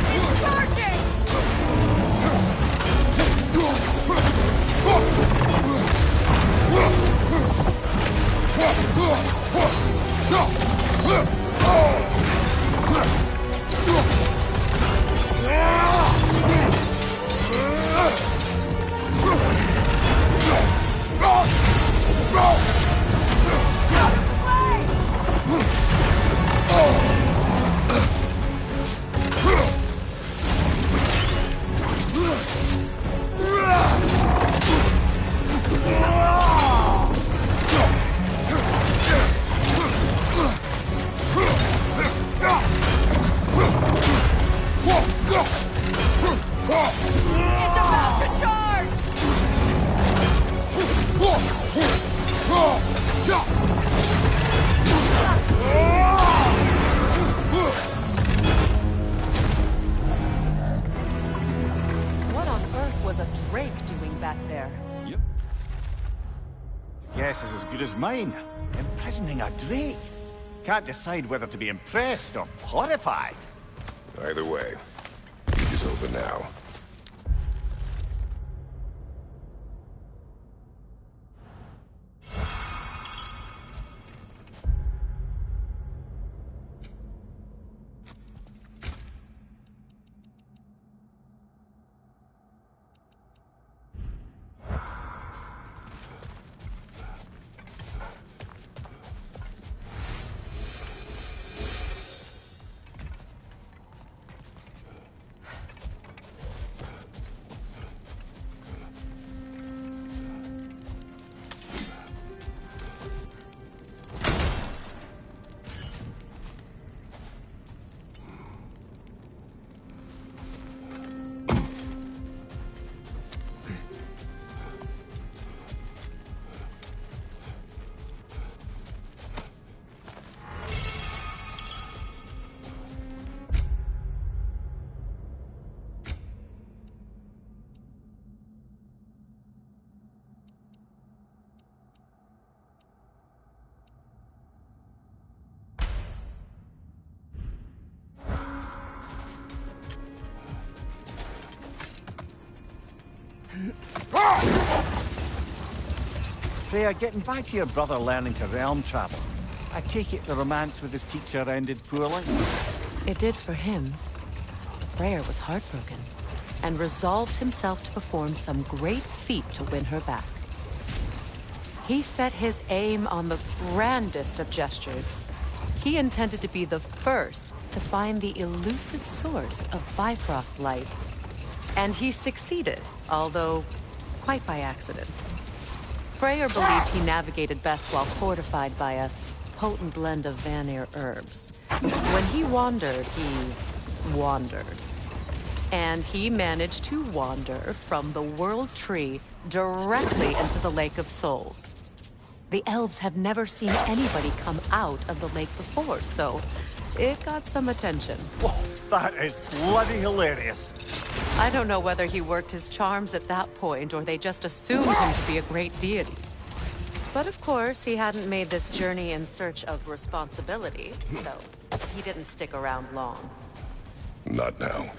It's charging! It's about to charge! What on earth was a Drake doing back there? Yep. Guess is as good as mine. Imprisoning a Drake. Can't decide whether to be impressed or horrified. Either way, it is over now. Freya, getting back to your brother learning to realm travel. I take it the romance with his teacher ended poorly? It did for him. Freyr was heartbroken and resolved himself to perform some great feat to win her back. He set his aim on the grandest of gestures. He intended to be the first to find the elusive source of Bifrost light. And he succeeded, although quite by accident. Freyr believed he navigated best while fortified by a potent blend of Vanir herbs. When he wandered, he wandered. And he managed to wander from the world tree directly into the Lake of Souls. The elves have never seen anybody come out of the lake before, so it got some attention. Whoa, that is bloody hilarious. I don't know whether he worked his charms at that point or they just assumed him to be a great deity. But of course, he hadn't made this journey in search of responsibility, so he didn't stick around long. Not now.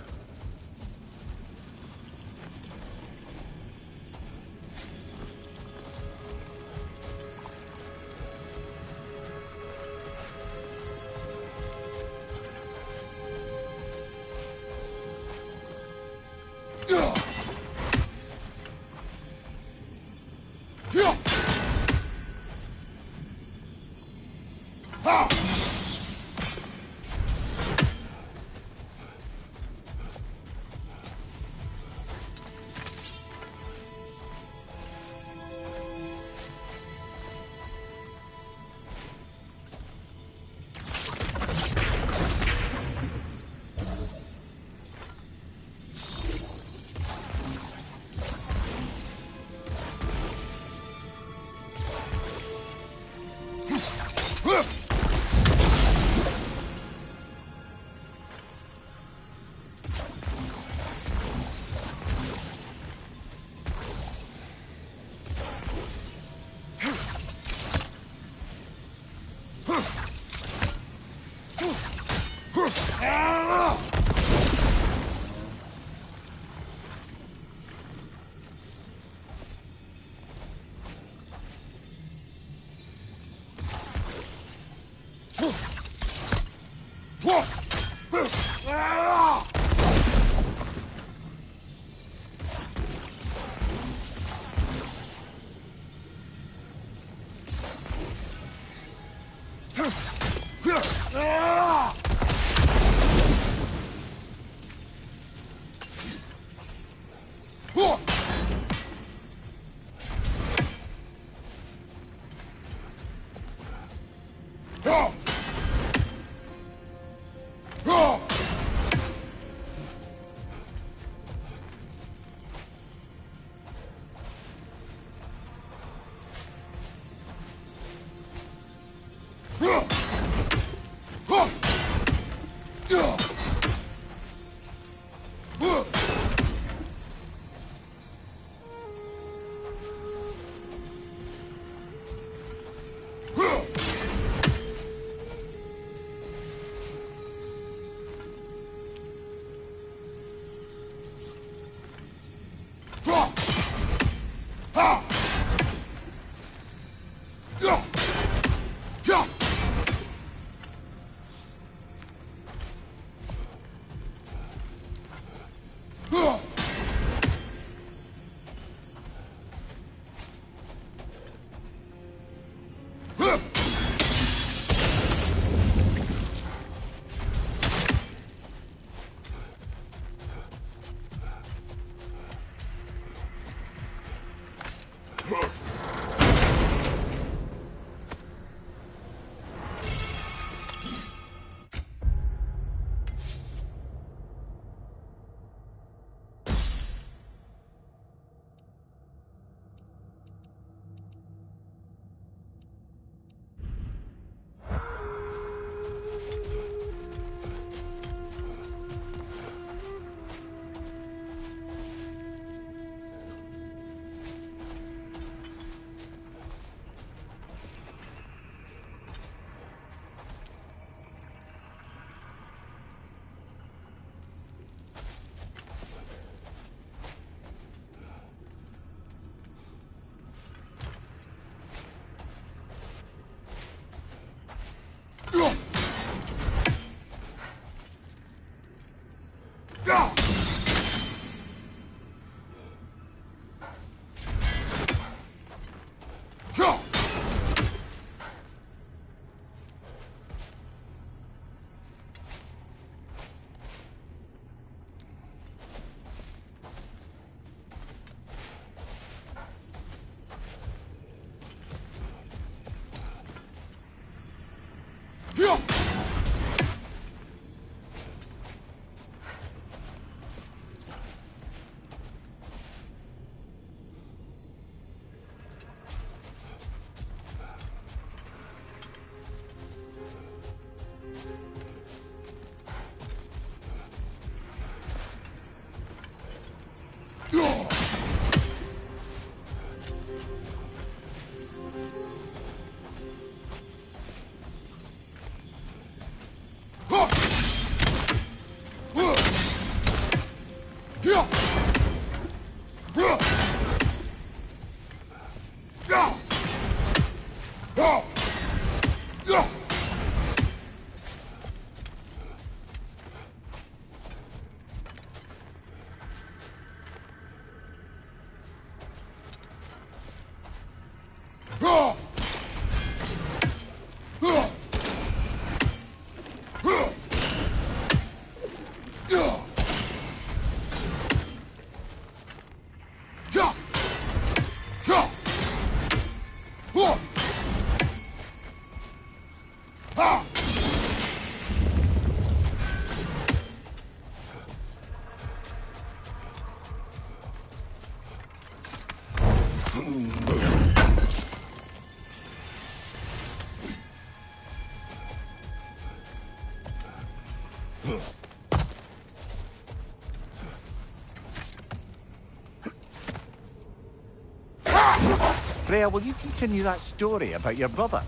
Freya, will you continue that story about your brother?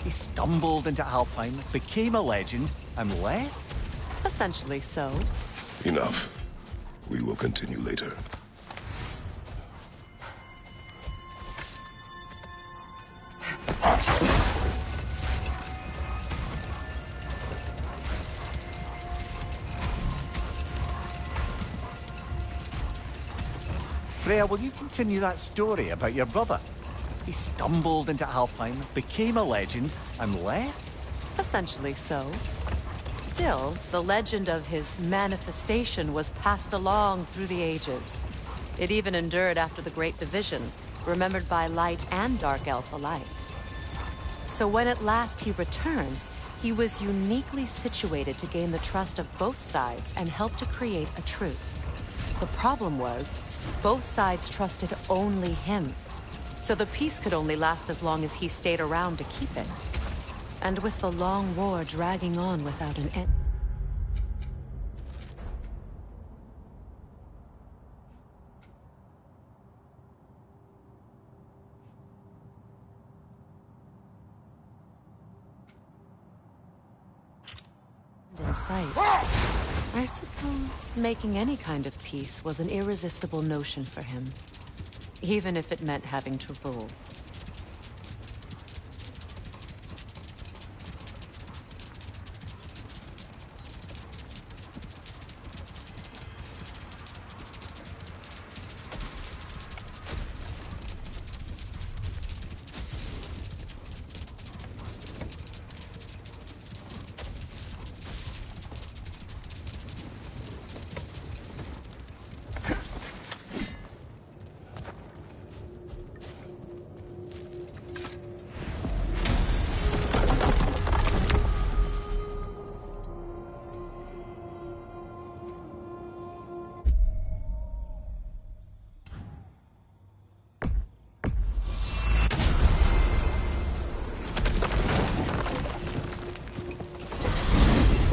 He stumbled into Alfheim, became a legend, and left? Essentially so. Enough. We will continue later. Freya, will you continue that story about your brother? He stumbled into Alfheim, became a legend, and left? Essentially so. Still, the legend of his manifestation was passed along through the ages. It even endured after the Great Division, remembered by Light and Dark Elf alike. So when at last he returned, he was uniquely situated to gain the trust of both sides and help to create a truce. The problem was, both sides trusted only him. So the peace could only last as long as he stayed around to keep it. And with the long war dragging on without an end. In sight. I suppose making any kind of peace was an irresistible notion for him. Even if it meant having to rule.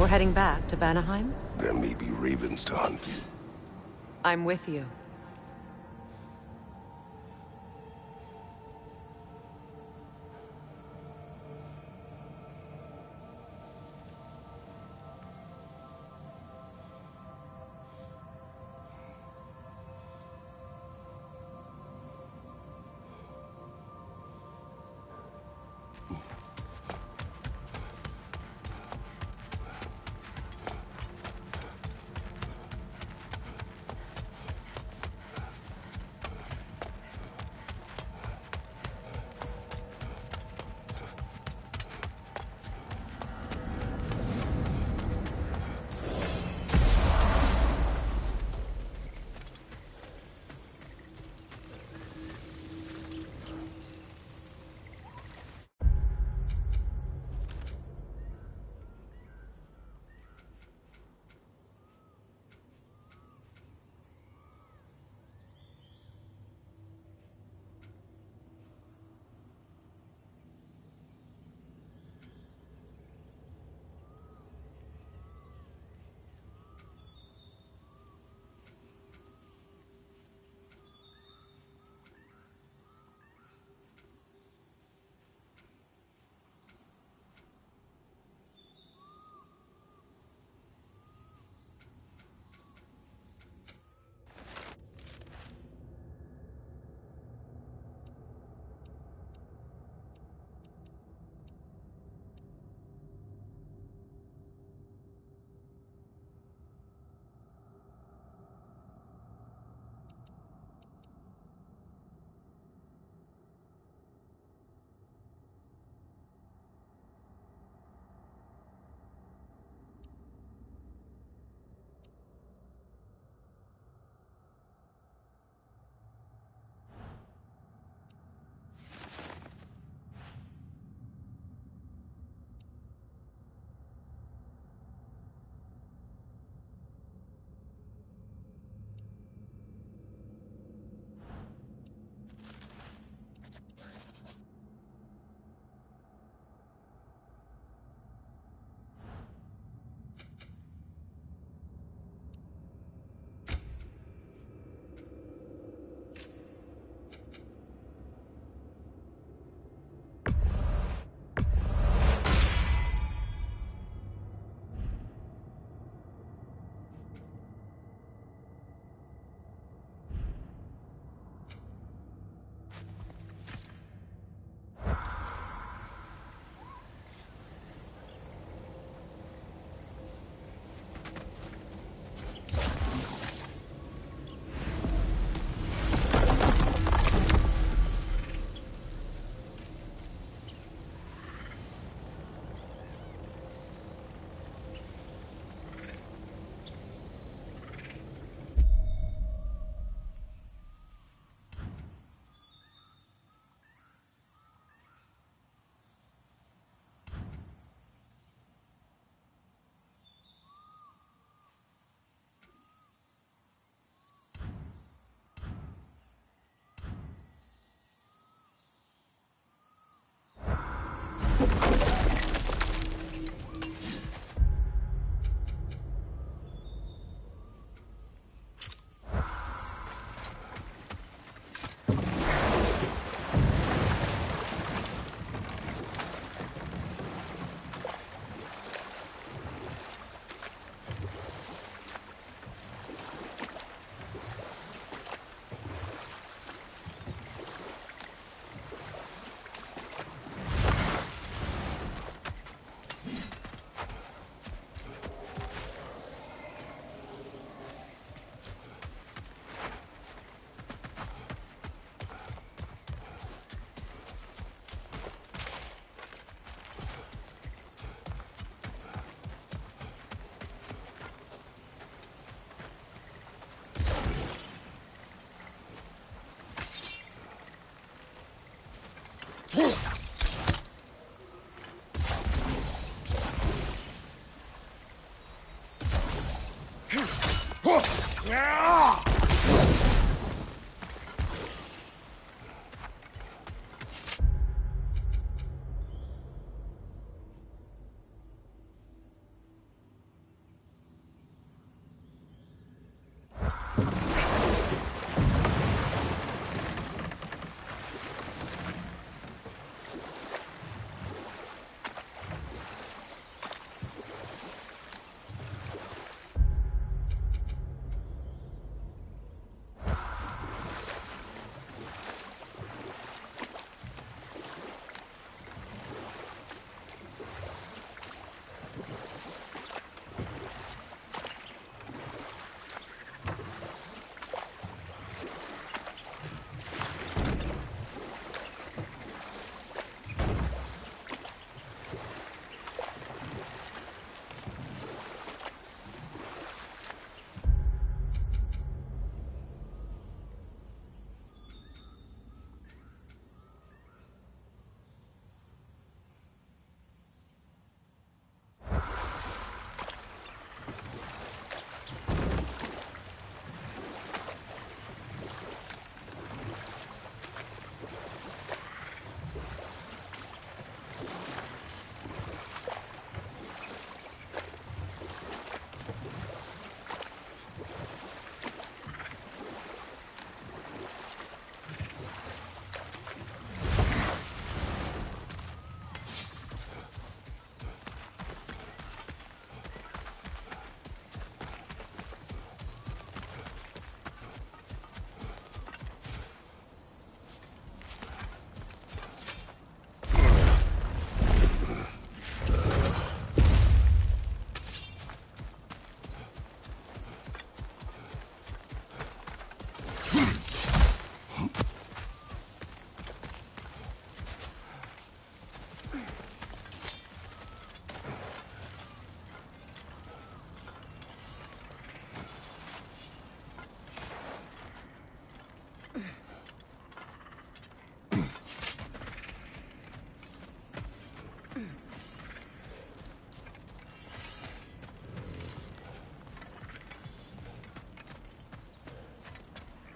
We're heading back to Vanaheim? There may be ravens to hunt. I'm with you.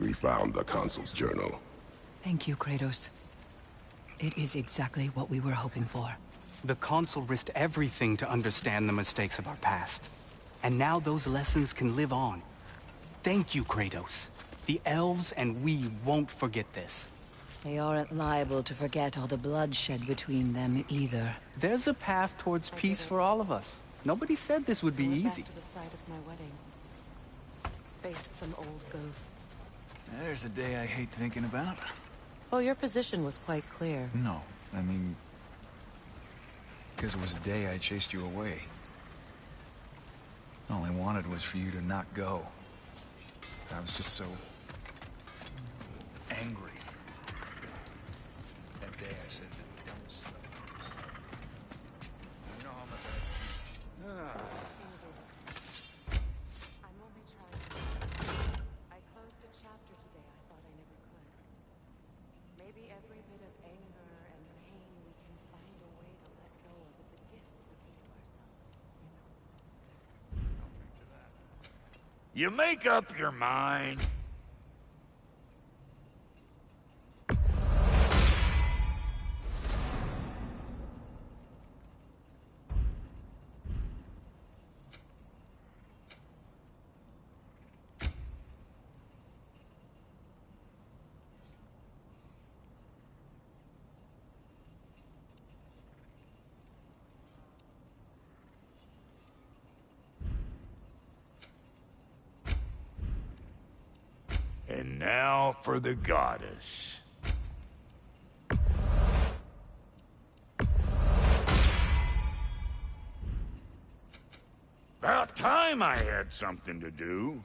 We found the Consul's journal. Thank you, Kratos. It is exactly what we were hoping for. The Consul risked everything to understand the mistakes of our past. And now those lessons can live on. Thank you, Kratos. The elves and we won't forget this. They aren't liable to forget all the bloodshed between them either. There's a path towards peace for all of us. Nobody said this would be We're easy. back to the site of my wedding. Face some old ghosts. There's a day I hate thinking about. Well, your position was quite clear. No, I mean... because it was a day I chased you away. All I wanted was for you to not go. I was just so... angry. That day I said the dumbest stuff. You know how much I'm only trying. I closed a chapter today I thought I never could. Maybe every bit of anger and pain we can find a way to let go of is a gift we give to ourselves, You make up your mind. And now for the goddess. About time I had something to do.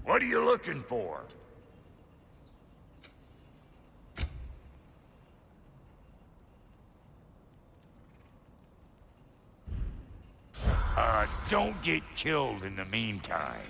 What are you looking for? Don't get killed in the meantime.